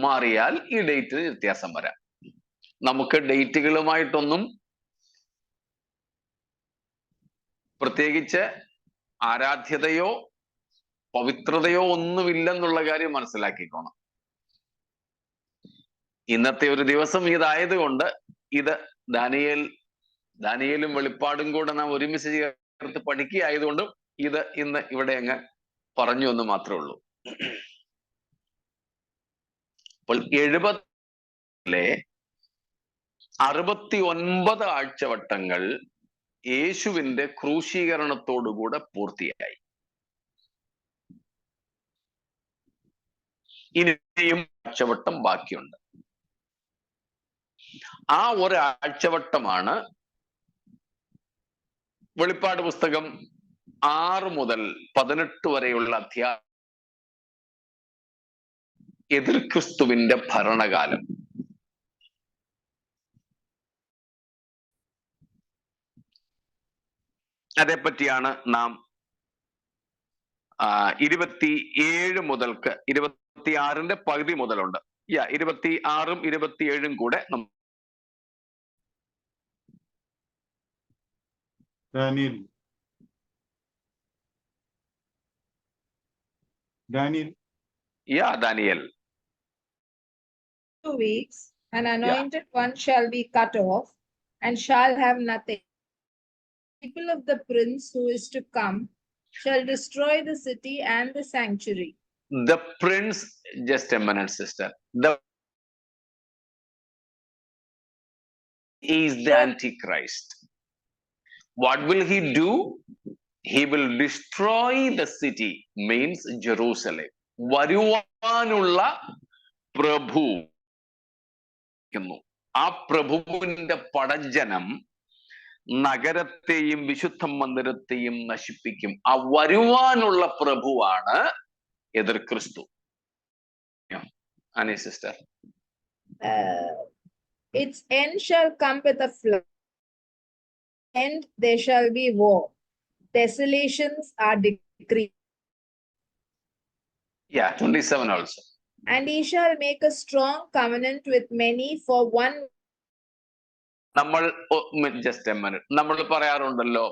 മാറിയാൽ ഈ ഡേറ്റിൽ വ്യത്യാസം വരാം. നമുക്ക് ഡേറ്റുകളുമായിട്ടൊന്നും പ്രത്യേകിച്ച് ആരാധ്യതയോ പവിത്രതയോ ഒന്നുമില്ലെന്നുള്ള കാര്യം മനസ്സിലാക്കിക്കോണം. ഇന്നത്തെ ഒരു ദിവസം ഇതായതുകൊണ്ട് ഇത് ദാനിയേലും വെളിപ്പാടും കൂടെ നാം ഒരുമിച്ച് ചേർത്ത് പഠിക്കുകയായതുകൊണ്ടും ഇത് ഇന്ന് ഇവിടെ അങ്ങ് പറഞ്ഞു എന്ന് മാത്രമേ ഉള്ളൂ. അപ്പോൾ 70-ലെ 69 ആഴ്ചവട്ടങ്ങൾ യേശുവിന്റെ ക്രൂശീകരണത്തോടുകൂടെ പൂർത്തിയായി. ഇനിയും ആഴ്ചവട്ടം ബാക്കിയുണ്ട്. ആ ഒരാഴ്ചവട്ടമാണ് വെളിപ്പാട് പുസ്തകം 6 മുതൽ 18 വരെയുള്ള അധ്യായം, എതിർ ക്രിസ്തുവിന്റെ ഭരണകാലം. അതേപ്പറ്റിയാണ് നാം 27 മുതൽക്ക് 26-ന്റെ പകുതി മുതലുണ്ട്. 26-ഉം 27-ഉം കൂടെ
Daniel.
2 weeks, an anointed one shall be cut off and shall have nothing. People of the prince who is to come shall destroy the city and the sanctuary.
The prince, just a minute, sister. Is the Antichrist. What will he do? He will destroy the city, means Jerusalem. വരുവാനുള്ള പ്രഭു, ആ പ്രഭുവിന്റെ പടജ്ജനം നഗരത്തെയും വിശുദ്ധ മന്ദിരത്തെയും നശിപ്പിക്കും. ആ വരുവാനുള്ള പ്രഭുവാണ് എതിർ ക്രിസ്തു. അനി sister.
Its end shall come with a flood, and there shall be war. Desolations are decreed.
27 also.
And he shall make a strong covenant with many for one.
നമ്മൾ ജസ്റ്റ് എ മിനിറ്റ്, നമ്മൾ പറയാറുണ്ടല്ലോ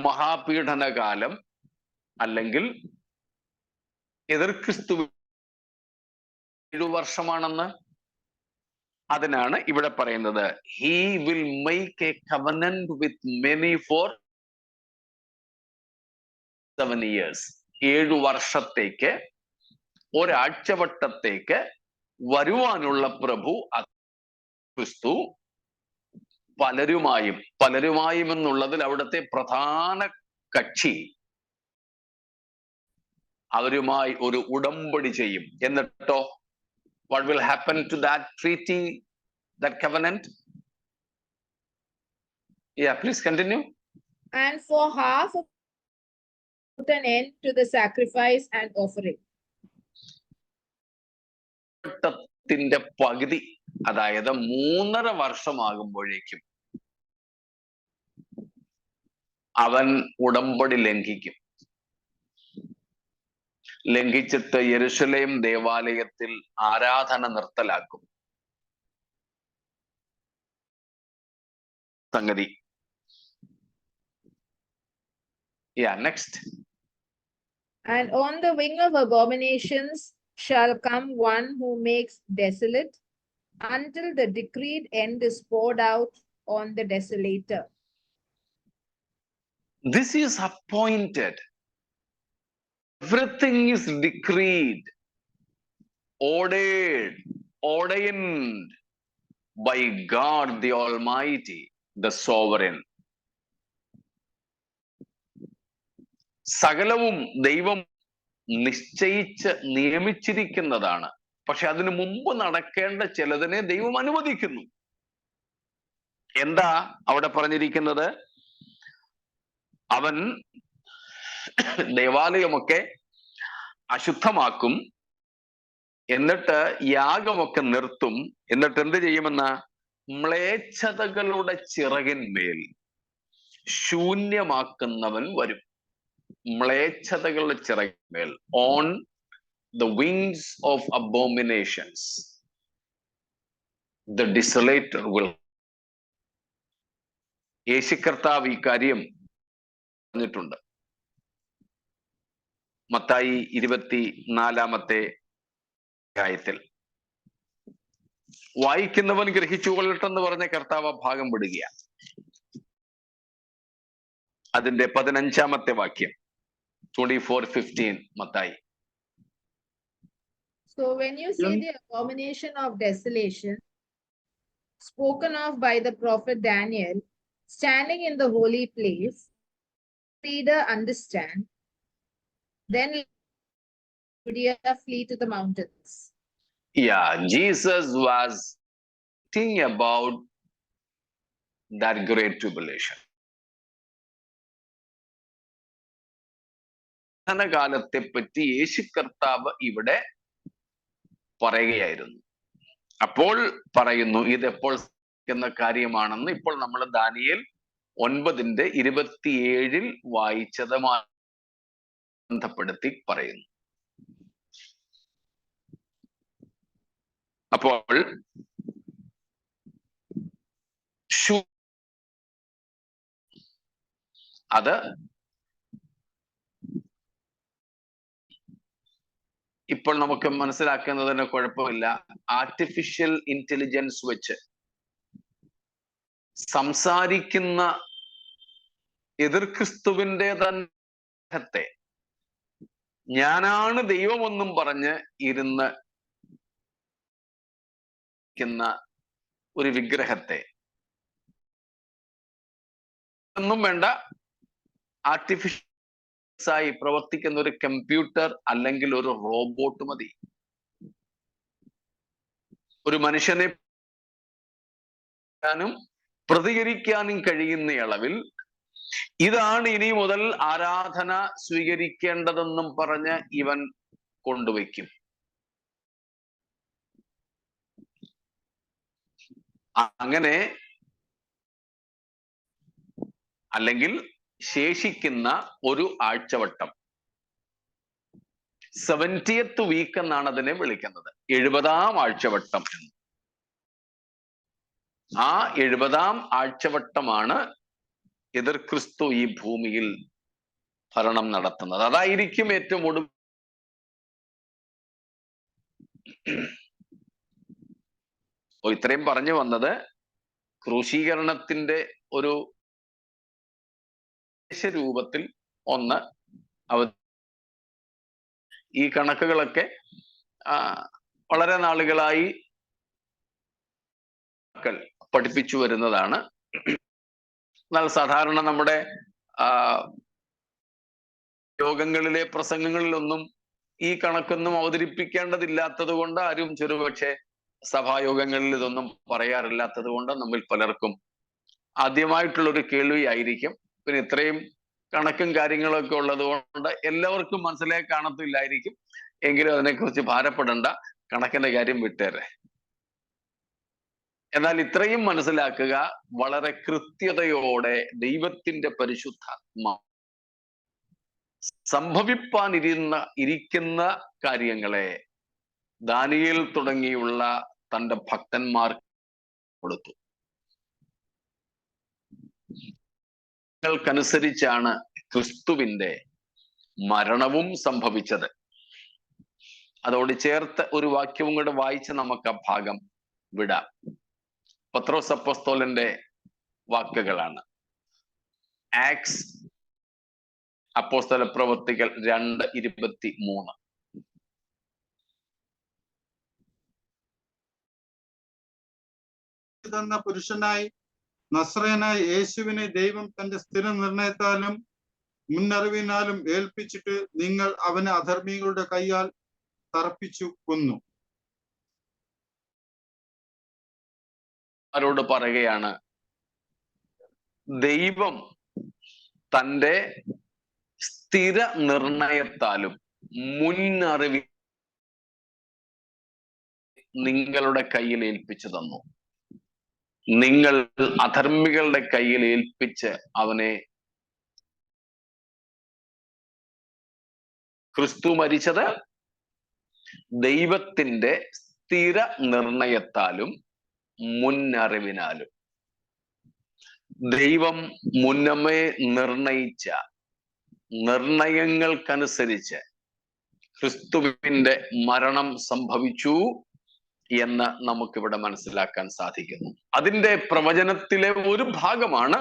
മഹാപീഡനകാലം അല്ലെങ്കിൽ എതിർ ക്രിസ്തു 7 വർഷമാണെന്ന്. അതിനാണ് ഇവിടെ പറയുന്നത്, he will make a covenant with many for 7 years, 7 വർഷത്തേക്ക്, ഒരാഴ്ചവട്ടത്തേക്ക് വരുവാനുള്ള പ്രഭു ക്രിസ്തു പലരുമായും എന്നുള്ളതിൽ അവിടുത്തെ പ്രധാന കക്ഷി അവരുമായി ഒരു ഉടമ്പടി ചെയ്യും. എന്നിട്ടോ what will happen to that treaty, that covenant? Yeah, please continue.
And for half of put an end to the sacrifice and offering.
ത്തിന്റെ പകുതി, അതായത് 3.5 വർഷമാകുമ്പോഴേക്കും അവൻ ഉടമ്പടി ലംഘിച്ചിട്ട് യെരുശലേം ദേവാലയത്തിൽ ആരാധന നിർത്തലാക്കും. സംഗതി. Yeah, next.
And on the wing of abominations shall come one who makes desolate, until the decreed end is poured out on the desolator.
This is appointed. Everything is decreed, ordained by God the Almighty, the Sovereign. സകലവും ദൈവം നിശ്ചയിച്ച് നിയമിച്ചിരിക്കുന്നതാണ്. പക്ഷെ അതിനു മുമ്പ് നടക്കേണ്ട ചിലതിനെ ദൈവം അനുവദിക്കുന്നു. എന്താ അവിടെ പറഞ്ഞിരിക്കുന്നത്? അവൻ ദേവാലയമൊക്കെ അശുദ്ധമാക്കും, എന്നിട്ട് യാഗമൊക്കെ നിർത്തും. എന്നിട്ട് എന്ത് ചെയ്യുമെന്ന? മ്ലേച്ഛതകളുടെ ചിറകിന്മേൽ ശൂന്യമാക്കുന്നവൻ വരും. മ്ലേച്ഛതകളുടെ ചിറകിന്മേൽ, on the wings of abominations, the desolator will. Yeshu കർത്താവ് ഈ കാര്യം പറഞ്ഞിട്ടുണ്ട്. മത്തായി 24-ാമത്തെ അധ്യായത്തിൽ. വായിക്കുന്നവൻ ഗ്രഹിച്ചു കൊള്ളട്ടെന്ന് പറഞ്ഞ കർത്താവ് ഭാഗം വിടുകയാണ്. അതിന്റെ 15-ാമത്തെ വാക്യം, 24:15 Mathai.
So when you see the abomination of desolation spoken of by the prophet Daniel standing in the holy place, reader understand, then Judea flee to the mountains.
Yeah, Jesus was thinking about that great tribulation. കാലത്തെ പറ്റി യേശു കർത്താവ് ഇവിടെ പറയുകയായിരുന്നു. അപ്പോൾ പറയുന്നു ഇതെപ്പോൾ എന്ന കാര്യമാണെന്ന്. ഇപ്പോൾ നമ്മൾ ദാനിയേൽ 9:27 വായിച്ചതുമായി ബന്ധപ്പെടുത്തി പറയുന്നു. അപ്പോൾ അത് ഇപ്പോൾ നമുക്ക് മനസ്സിലാക്കുന്നതിന് കുഴപ്പമില്ല. ആർട്ടിഫിഷ്യൽ ഇന്റലിജൻസ് വെച്ച് സംസാരിക്കുന്ന എതിർ ക്രിസ്തുവിന്റെ തന്നെ ഞാനാണ് ദൈവമെന്നും പറഞ്ഞ് ഇരുന്ന് ഒരു വിഗ്രഹത്തെ ഒന്നും വേണ്ട, ആർട്ടിഫിഷ്യൽ ആയി പ്രവർത്തിക്കുന്ന ഒരു കമ്പ്യൂട്ടർ അല്ലെങ്കിൽ ഒരു റോബോട്ട് മതി. ഒരു മനുഷ്യനെ പ്രതികരിക്കാനും കഴിയുന്ന അളവിൽ ഇതാണ് ഇനി മുതൽ ആരാധന സ്വീകരിക്കേണ്ടതെന്നും പറഞ്ഞ് ഇവൻ കൊണ്ടുവയ്ക്കും. അങ്ങനെ അല്ലെങ്കിൽ ശേഷിക്കുന്ന ഒരു ആഴ്ചവട്ടം, 70th വീക്ക് എന്നാണ് അതിനെ വിളിക്കുന്നത്, 70-ാം ആഴ്ചവട്ടം എന്ന്. ആ 70-ാം ആഴ്ചവട്ടമാണ് എതിർ ക്രിസ്തു ഈ ഭൂമിയിൽ ഭരണം നടത്തുന്നത്. അതായിരിക്കും ഏറ്റവും ഒടുവിൽ. ഇത്രയും പറഞ്ഞു വന്നത് ക്രൂശീകരണത്തിന്റെ ഒരു രൂപത്തിൽ ഒന്ന് ഈ കണക്കുകളൊക്കെ വളരെ നാളുകളായി പഠിപ്പിച്ചു വരുന്നതാണ്. എന്നാൽ സാധാരണ നമ്മുടെ യോഗങ്ങളിലെ പ്രസംഗങ്ങളിലൊന്നും ഈ കണക്കൊന്നും അവതരിപ്പിക്കേണ്ടതില്ലാത്തത് കൊണ്ട് ആരും ചെറുപക്ഷെ സഭായോഗങ്ങളിൽ ഇതൊന്നും പറയാറില്ലാത്തത് കൊണ്ട് നമ്മിൽ പലർക്കും ആദ്യമായിട്ടുള്ളൊരു കേൾവിയായിരിക്കും. പിന്നെ ഇത്രയും കണക്കും കാര്യങ്ങളൊക്കെ ഉള്ളത് കൊണ്ട് എല്ലാവർക്കും മനസ്സിലായി കാണത്തില്ലായിരിക്കും. എങ്കിലും അതിനെക്കുറിച്ച് ഭാരപ്പെടേണ്ട, കണക്കിന്റെ കാര്യം വിട്ടേരെ. എന്നാൽ ഇത്രയും മനസ്സിലാക്കുക, വളരെ കൃത്യതയോടെ ദൈവത്തിന്റെ പരിശുദ്ധാത്മാവ് ഇരിക്കുന്ന കാര്യങ്ങളെ ദാനിയേൽ തുടങ്ങിയുള്ള തന്റെ ഭക്തന്മാർക്ക് കൊടുത്തു. ാണ് ക്രിസ്തുവിന്റെ മരണവും സംഭവിച്ചത്. അതോട് ചേർത്ത് ഒരു വാക്യവും കൂടെ വായിച്ച് നമുക്ക് ആ ഭാഗം വിടാം. പത്രോസ് അപ്പോസ്തലന്റെ വാക്കുകളാണ്. ആക്ട്സ് അപ്പോസ്തല പ്രവൃത്തികൾ 2:23.
തന്ന പുരുഷനായി നസ്രയനായ യേശുവിനെ ദൈവം തന്റെ സ്ഥിര നിർണയത്താലും മുന്നറിവിനാലും ഏൽപ്പിച്ചിട്ട് നിങ്ങൾ അവനെ അധർമ്മികളുടെ കൈയാൽ തറപ്പിച്ചു കൊന്നു.
അവരോട് പറയുകയാണ്, ദൈവം തന്റെ സ്ഥിര നിർണയത്താലും മുന്നറിവി നിങ്ങളുടെ കയ്യിൽ ഏൽപ്പിച്ചു തന്നു. നിങ്ങൾ അധർമ്മികളുടെ കയ്യിൽ ഏൽപ്പിച്ച് അവനെ, ക്രിസ്തു മരിച്ചത് ദൈവത്തിന്റെ സ്ഥിര നിർണയത്താലും മുന്നറിവിനാലും. ദൈവം മുന്നമേ നിർണയിച്ച നിർണയങ്ങൾക്കനുസരിച്ച് ക്രിസ്തുവിന്റെ മരണം സംഭവിച്ചു എന്ന് നമുക്കിവിടെ മനസ്സിലാക്കാൻ സാധിക്കുന്നു. അതിന്റെ പ്രവചനത്തിലെ ഒരു ഭാഗമാണ്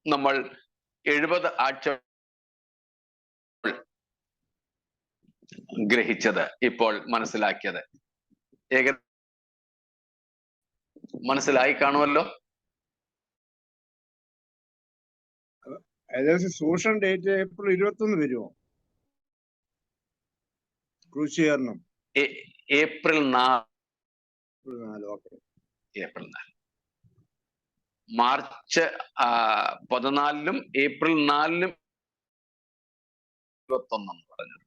നമ്മൾ 70 ആഴ്ച ഗ്രഹിച്ചത്, ഇപ്പോൾ മനസ്സിലാക്കിയത്. മനസ്സിലായി കാണുമല്ലോ.
സൂഷൻ ഡേറ്റ് ഏപ്രിൽ 21 വരുമോ? ക്രൂശീകരണം
ഏപ്രിൽ 4. ഏപ്രിൽ 4. മാർച്ച് 14-നും ഏപ്രിൽ 4-നും 21 പറഞ്ഞത്.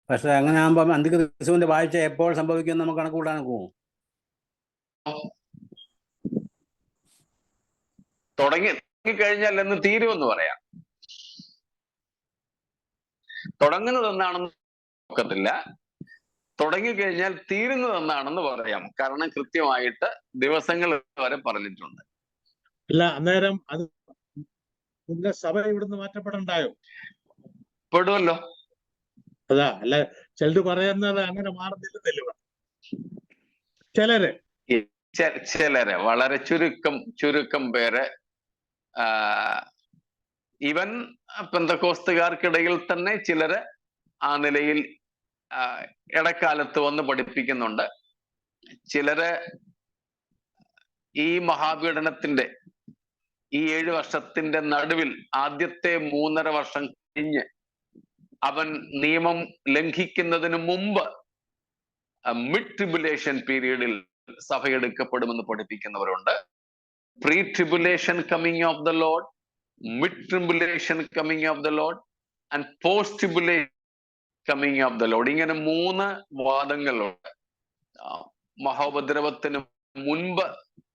പക്ഷെ അങ്ങനെ ആകുമ്പോൾ അന്ത്യക്രിസ്തുവിന്റെ വാഴ്ച എപ്പോൾ സംഭവിക്കും നമുക്ക് കണക്ക് കൂടാൻ പോകും.
തുടങ്ങിക്കഴിഞ്ഞാൽ എന്ന് തീരുമെന്ന് പറയാം. തുടങ്ങുന്നത് എന്താണെന്ന് നോക്കത്തില്ല, തുടങ്ങിക്കഴിഞ്ഞാൽ തീരുന്നത് എന്താണെന്ന് പറയാം. കാരണം കൃത്യമായിട്ട് ദിവസങ്ങൾ വരെ പറഞ്ഞിട്ടുണ്ട്.
അല്ല, അന്നേരം അത് സഭ ഇവിടുന്ന് മാറ്റപ്പെടണ്ടായോ?
പെടുമല്ലോ.
അതാ, അല്ല ചിലര് പറയുന്നത് അങ്ങനെ മാറുന്നില്ലെന്നല്ലേ.
ചിലര് വളരെ ചുരുക്കം പേര്, ഈവൻ പെന്തക്കോസ്തുകാർക്കിടയിൽ തന്നെ ചിലര് ആ നിലയിൽ ഇടക്കാലത്ത് വന്ന് പഠിപ്പിക്കുന്നുണ്ട്. ചിലര് ഈ മഹാപീഡനത്തിന്റെ ഈ 7 വർഷത്തിന്റെ നടുവിൽ ആദ്യത്തെ 3.5 വർഷം കഴിഞ്ഞ് അവൻ നിയമം ലംഘിക്കുന്നതിന് മുമ്പ് മിഡ് ട്രിബുലേഷൻ പീരീഡിൽ സഭയെടുക്കപ്പെടുമെന്ന് പഠിപ്പിക്കുന്നവരുണ്ട്. Pre tribulation coming of the lord, mid tribulation coming of the lord and post tribulation coming of the lord. ഇങ്ങനെ 3 വാദങ്ങളുണ്ട്. മഹോപദ്രവത്തിന് മുൻപ്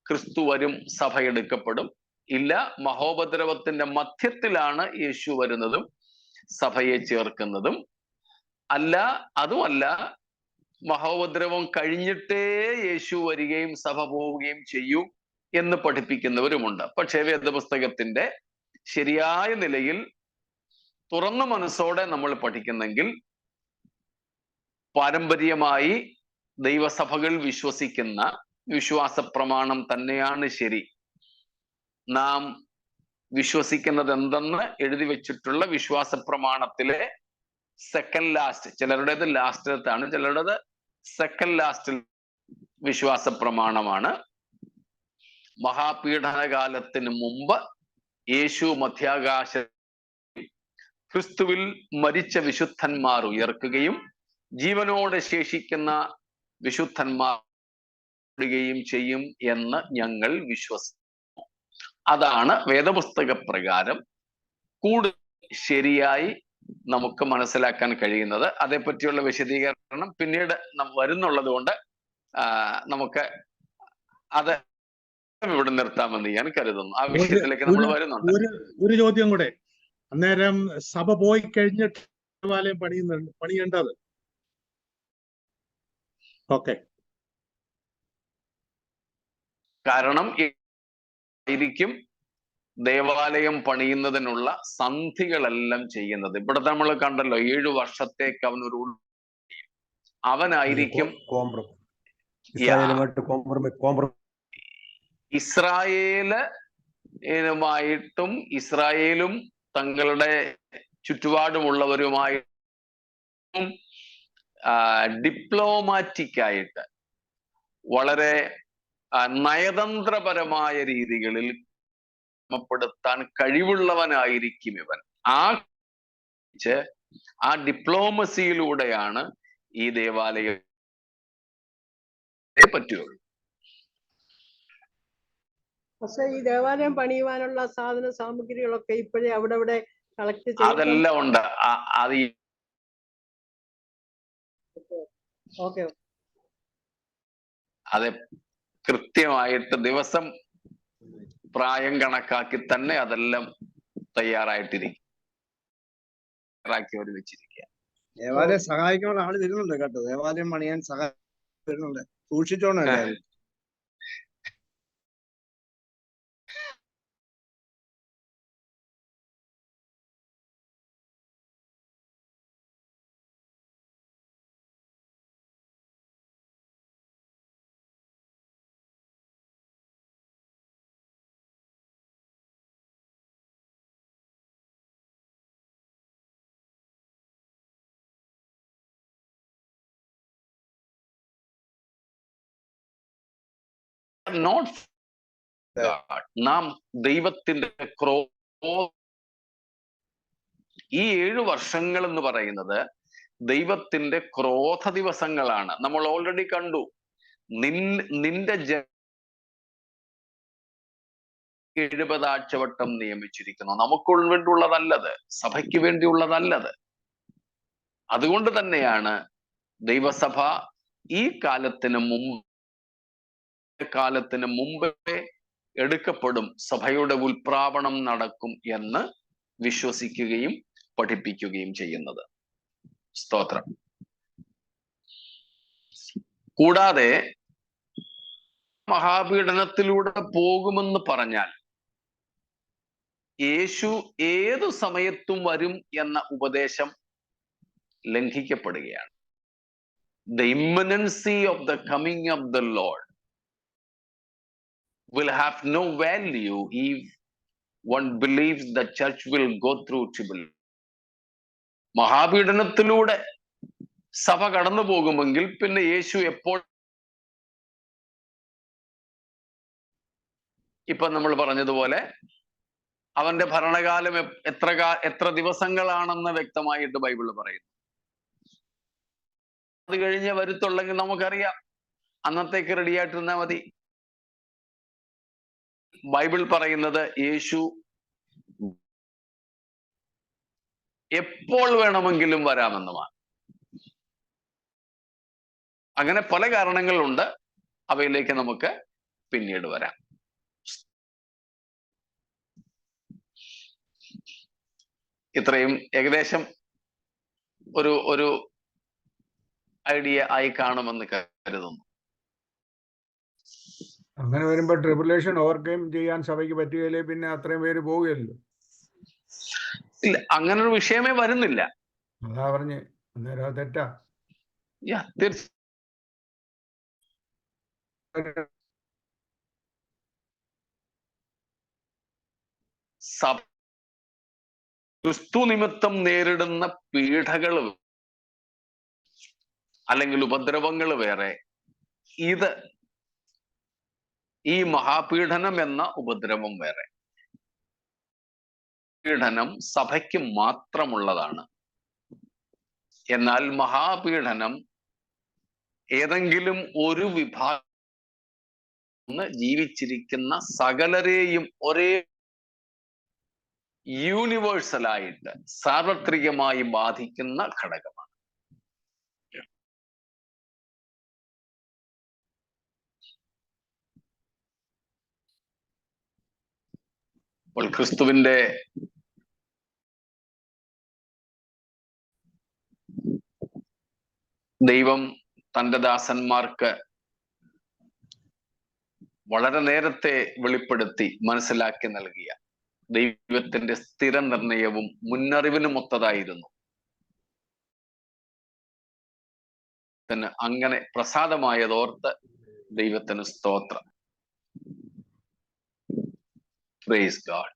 ക്രിസ്തു വരും, സഭയെടുക്കപ്പെടും. ഇല്ല, മഹോപദ്രവത്തിന്റെ മധ്യത്തിലാണ് യേശു വരുന്നതും സഭയെ ചേർക്കുന്നതും. അല്ല, അതുമല്ല, മഹോപദ്രവം കഴിഞ്ഞിട്ടേ യേശു വരികയും സഭ പോവുകയും ചെയ്യൂ എന്ന് പഠിപ്പിക്കുന്നവരുമുണ്ട്. പക്ഷേ വേദപുസ്തകത്തിന്റെ ശരിയായ നിലയിൽ തുറന്ന മനസ്സോടെ നമ്മൾ പഠിക്കുന്നെങ്കിൽ പാരമ്പര്യമായി ദൈവസഭകൾ വിശ്വസിക്കുന്ന വിശ്വാസ പ്രമാണം തന്നെയാണ് ശരി. നാം വിശ്വസിക്കുന്നത് എന്തെന്ന് എഴുതി വെച്ചിട്ടുള്ള വിശ്വാസ പ്രമാണത്തിലെ സെക്കൻഡ് ലാസ്റ്റ്, ചിലരുടേത് ലാസ്റ്റിലത്താണ്, ചിലരുടേത് സെക്കൻഡ് ലാസ്റ്റിൽ വിശ്വാസ പ്രമാണമാണ്. മഹാപീഡനകാലത്തിന് മുമ്പ് യേശു മധ്യാകാശ ക്രിസ്തുവിൽ മരിച്ച വിശുദ്ധന്മാർ ഉയർക്കുകയും ജീവനോടെ ശേഷിക്കുന്ന വിശുദ്ധന്മാർ ചെയ്യും എന്ന് ഞങ്ങൾ വിശ്വസിക്കുന്നു. അതാണ് വേദപുസ്തക പ്രകാരം കൂടുതൽ ശരിയായി നമുക്ക് മനസ്സിലാക്കാൻ കഴിയുന്നത്. അതേപ്പറ്റിയുള്ള വിശദീകരണം പിന്നീട് വരുന്നുള്ളത് കൊണ്ട് നമുക്ക് അത് ഇവിടെ നിർത്താമെന്ന് ഞാൻ കരുതുന്നു. ആ വിഷയത്തിലേക്ക് നമ്മൾ വരുന്നുണ്ട്.
ഒരു ചോദ്യം കൂടെ. അന്നേരം സഭ പോയി കഴിഞ്ഞിട്ട് ദേവാലയം പണിയേണ്ടത്? ഓക്കെ.
കാരണം ആയിരിക്കും ദേവാലയം പണിയുന്നതിനുള്ള സന്ധികളെല്ലാം ചെയ്യുന്നത്. ഇവിടെ നമ്മൾ കണ്ടല്ലോ, 7 വർഷത്തേക്ക് അവനായിരിക്കും ഇസ്രായേലുമായിട്ടും ഇസ്രായേലും തങ്ങളുടെ ചുറ്റുപാടുമുള്ളവരുമായിട്ടും ഡിപ്ലോമാറ്റിക് ആയിട്ട് വളരെ നയതന്ത്രപരമായ രീതികളിൽ പ്പെടുത്താൻ കഴിവുള്ളവനായിരിക്കും ഇവൻ. ആ ഡിപ്ലോമസിയിലൂടെയാണ് ഈ ദേവാലയം പറ്റുള്ളൂ.
പക്ഷെ ഈ ദേവാലയം പണിയുവാനുള്ള സാധന സാമഗ്രികളൊക്കെ ഇപ്പോഴേ അവിടെ കളക്ട്
അതെല്ലാം ഉണ്ട്. അത്
ഓക്കെ,
അതെ, കൃത്യമായിട്ട് ദിവസം പ്രായം കണക്കാക്കി തന്നെ അതെല്ലാം തയ്യാറാക്കിയവർ വെച്ചിരിക്കുക.
ദേവാലയം സഹായിക്കാനുള്ള ആള് വരുന്നുണ്ട് കേട്ടോ. ദേവാലയം പണിയാൻ വരുന്നുണ്ട്. സൂക്ഷിച്ചോണം എല്ലാവരും.
Not God. നാം ദൈവത്തിന്റെ ഈ 7 വർഷങ്ങൾ എന്ന് പറയുന്നത് ദൈവത്തിന്റെ ക്രോധ ദിവസങ്ങളാണ്. നമ്മൾ ഓൾറെഡി കണ്ടു. നിന്റെ 70 ആഴ്ചവട്ടം നിയമിച്ചിരിക്കുന്നു. നമുക്ക് വേണ്ടിയുള്ളതല്ലത്, സഭയ്ക്ക് വേണ്ടിയുള്ളതല്ലത്. അതുകൊണ്ട് തന്നെയാണ് ദൈവസഭ ഈ കാലത്തിന് മുമ്പേ എടുക്കപ്പെടും, സഭയുടെ ഉൽപ്രാവണം നടക്കും എന്ന് വിശ്വസിക്കുകയും പഠിപ്പിക്കുകയും ചെയ്യുന്നത്. സ്തോത്രം. കൂടാതെ മഹാപീഡനത്തിലൂടെ പോകുമെന്ന് പറഞ്ഞാൽ യേശു ഏതു സമയത്തും വരും എന്ന ഉപദേശം ലംഘിക്കപ്പെടുകയാണ്. The imminency of the coming of the Lord will have no value if one believes the church will go through tribulation. മഹാപീഡനത്തിലൂടെ സഭ കടന്നു പോകുമെങ്കിൽ പിന്നെ യേശു എപ്പോൾ, ഇപ്പൊ നമ്മൾ പറഞ്ഞതുപോലെ അവന്റെ ഭരണകാലം എത്ര ദിവസങ്ങളാണെന്ന് വ്യക്തമായിട്ട് ബൈബിള് പറയുന്നു. അത് കഴിഞ്ഞ് വരുത്തുള്ളെങ്കിൽ നമുക്കറിയാം, അന്നത്തേക്ക് റെഡിയായിട്ടിരുന്നാൽ മതി. ബൈബിൾ പറയുന്നത് യേശു എപ്പോൾ വേണമെങ്കിലും വരാമെന്നുമാണ്. അങ്ങനെ പല കാരണങ്ങളുണ്ട്, അവയിലേക്ക് നമുക്ക് പിന്നീട് വരാം. ഇത്രയും ഏകദേശം ഒരു ഐഡിയ ആയി കാണുമെന്ന് കരുതുന്നു.
അങ്ങനെ വരുമ്പോ ട്രിബുലേഷൻ ഓവർകം ചെയ്യാൻ സഭയ്ക്ക് പറ്റുകയില്ലേ? പിന്നെ അത്രയും പേര് പോവുകയല്ലോ.
ഇല്ല, അങ്ങനെ ഒരു വിഷയമേ വരുന്നില്ല.
അതാ പറഞ്ഞ്, അന്നേരം തെറ്റാ.
തീർച്ചയായും സഭ ക്രിസ്തു നിമിത്തം നേരിടുന്ന പീഡകൾ അല്ലെങ്കിൽ ഉപദ്രവങ്ങൾ വേറെ, ഇത് ഈ മഹാപീഡനം എന്ന ഉപദ്രവം വേറെ. പീഡനം സഭയ്ക്ക് മാത്രമുള്ളതാണ്. എന്നാൽ മഹാപീഡനം ഏതെങ്കിലും ഒരു വിഭാഗം ജീവിച്ചിരിക്കുന്ന സകലരെയും ഒരേ യൂണിവേഴ്സലായിട്ട് സാർവത്രികമായി ബാധിക്കുന്ന ഘടകമാണ്. അപ്പോൾ ക്രിസ്തുവിന്റെ ദൈവം തന്റെ ദാസന്മാർക്ക് വളരെ നേരത്തെ വെളിപ്പെടുത്തി മനസ്സിലാക്കി നൽകിയ ദൈവത്തിന്റെ സ്ഥിര നിർണയവും മുന്നറിവിനും ഒത്തതായിരുന്നു. അങ്ങനെ പ്രസാദമായതോർത്ത് ദൈവത്തിന് സ്തോത്രം. Praise God.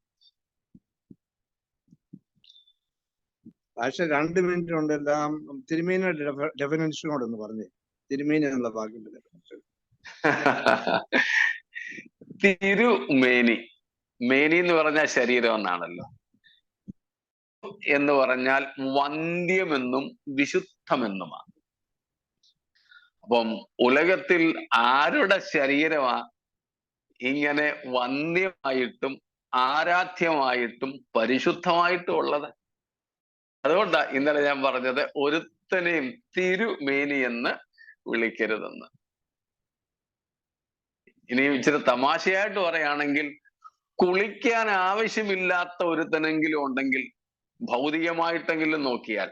ഭാഷ 2 മിനിറ്റ് കൊണ്ട് എല്ലാം തിരുമേനിയുടെ ഡെഫിനേഷനോടൊന്ന് പറഞ്ഞു. തിരുമേനി എന്നുള്ള വാക്കിന്റെ ഡെഫിനേഷൻ.
തിരുമേനി, മേനി എന്ന് പറഞ്ഞാൽ ശരീരം എന്നാണല്ലോ. എന്ന് പറഞ്ഞാൽ വന്ധ്യമെന്നും വിശുദ്ധമെന്നുമാണ്. അപ്പം ഉലകത്തിൽ ആരുടെ ശരീരമാ ഇങ്ങനെ വന്ധ്യമായിട്ടും ആരാധ്യമായിട്ടും പരിശുദ്ധമായിട്ടും ഉള്ളത്? അതുകൊണ്ടാ ഇന്നലെ ഞാൻ പറഞ്ഞത് ഒരുത്തനെയും തിരുമേനി എന്ന് വിളിക്കരുതെന്ന്. ഇനി ഇച്ചിരി തമാശയായിട്ട് പറയുകയാണെങ്കിൽ, കുളിക്കാൻ ആവശ്യമില്ലാത്ത ഒരുത്തനെങ്കിലും ഉണ്ടെങ്കിൽ ഭൗതികമായിട്ടെങ്കിലും നോക്കിയാൽ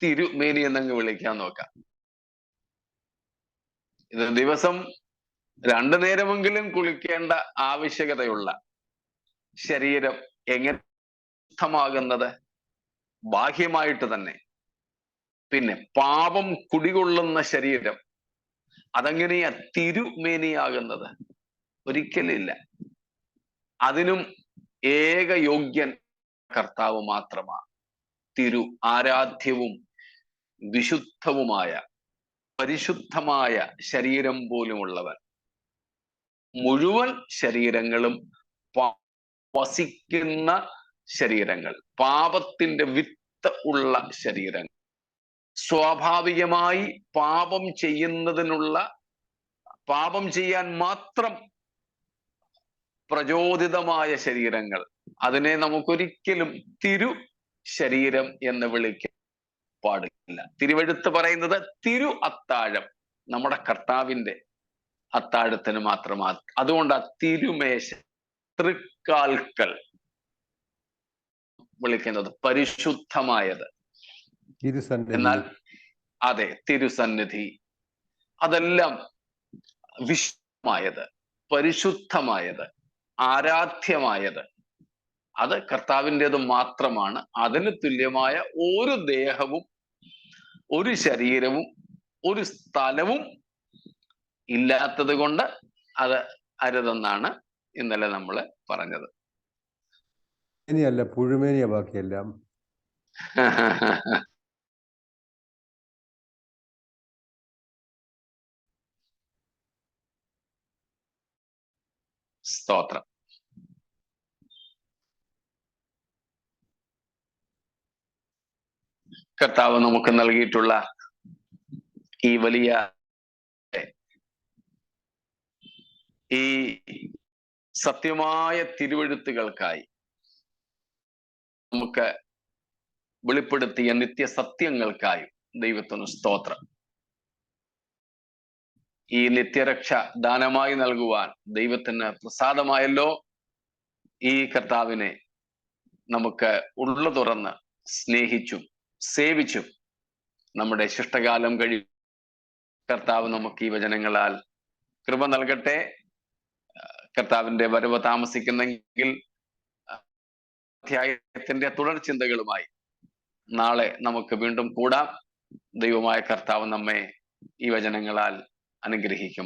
തിരുമേനി എന്നങ്ങ് വിളിക്കാൻ നോക്കാം. ഇത് ദിവസം 2 നേരമെങ്കിലും കുളിക്കേണ്ട ആവശ്യകതയുള്ള ശരീരം എങ്ങനെ ശുദ്ധമാകുന്നത്? ബാഹ്യമായിട്ട് തന്നെ. പിന്നെ പാപം കുടികൊള്ളുന്ന ശരീരം അതെങ്ങനെയാ തിരുമേനിയാകുന്നത്? ഒരിക്കലില്ല. അതിനും ഏക യോഗ്യൻ കർത്താവ് മാത്രമാണ്. തിരു ആരാധ്യവും വിശുദ്ധവുമായ പരിശുദ്ധമായ ശരീരം പോലുമുള്ളവൻ. മുഴുവൻ ശരീരങ്ങളും വസിക്കുന്ന ശരീരങ്ങൾ, പാപത്തിന്റെ വിത്ത് ഉള്ള ശരീരങ്ങൾ, സ്വാഭാവികമായി പാപം ചെയ്യാൻ മാത്രം പ്രചോദിതമായ ശരീരങ്ങൾ, അതിനെ നമുക്കൊരിക്കലും തിരു ശരീരം എന്ന് വിളിക്കാൻ പാടില്ല. തിരുവെഴുത്ത് പറയുന്നത് തിരു അത്താഴം, നമ്മുടെ കർത്താവിന്റെ അത്താഴത്തിന് മാത്രമാണ്. അതുകൊണ്ട് ആ തിരുമേശ, തൃക്കാൽക്കൽ വിളിക്കുന്നത് പരിശുദ്ധമായത്. എന്നാൽ അതെ, തിരുസന്നിധി, അതെല്ലാം വിശുദ്ധമായത്, പരിശുദ്ധമായത്, ആരാധ്യമായത്, അത് കർത്താവിൻ്റെത് മാത്രമാണ്. അതിന് തുല്യമായ ഒരു ദേഹവും ഒരു ശരീരവും ഒരു സ്ഥലവും ഇല്ലാത്തത് കൊണ്ട് അത് അരുതെന്നാണ് ഇന്നലെ നമ്മൾ പറഞ്ഞത്.
ഇനിയല്ല, പുഴുമേനിയ ബാക്കിയെല്ലാം. സ്തോത്രം. കർത്താവ് നമുക്ക് നൽകിയിട്ടുള്ള ഈ വലിയ ഈ സത്യമായ തിരുവെഴുത്തുകൾക്കായി നമുക്ക് വെളിപ്പെടുത്തിയ നിത്യസത്യങ്ങൾക്കായി ദൈവത്തിന് സ്തോത്രം. ഈ നിത്യരക്ഷ ദാനമായി നൽകുവാൻ ദൈവത്തിന് പ്രസാദമായല്ലോ. ഈ കർത്താവിനെ നമുക്ക് ഉള്ളു തുറന്ന് സ്നേഹിച്ചും സേവിച്ചും നമ്മുടെ ശിഷ്ടകാലം കർത്താവ് നമുക്ക് ഈ വചനങ്ങളാൽ കൃപ നൽകട്ടെ. കർത്താവിന്റെ വരവ് താമസിക്കുന്നെങ്കിൽ അധ്യായത്തിന്റെ തുടർ ചിന്തകളുമായി നാളെ നമുക്ക് വീണ്ടും കൂടാം. ദൈവമായ കർത്താവ് നമ്മെ ഈ വചനങ്ങളാൽ അനുഗ്രഹിക്കും.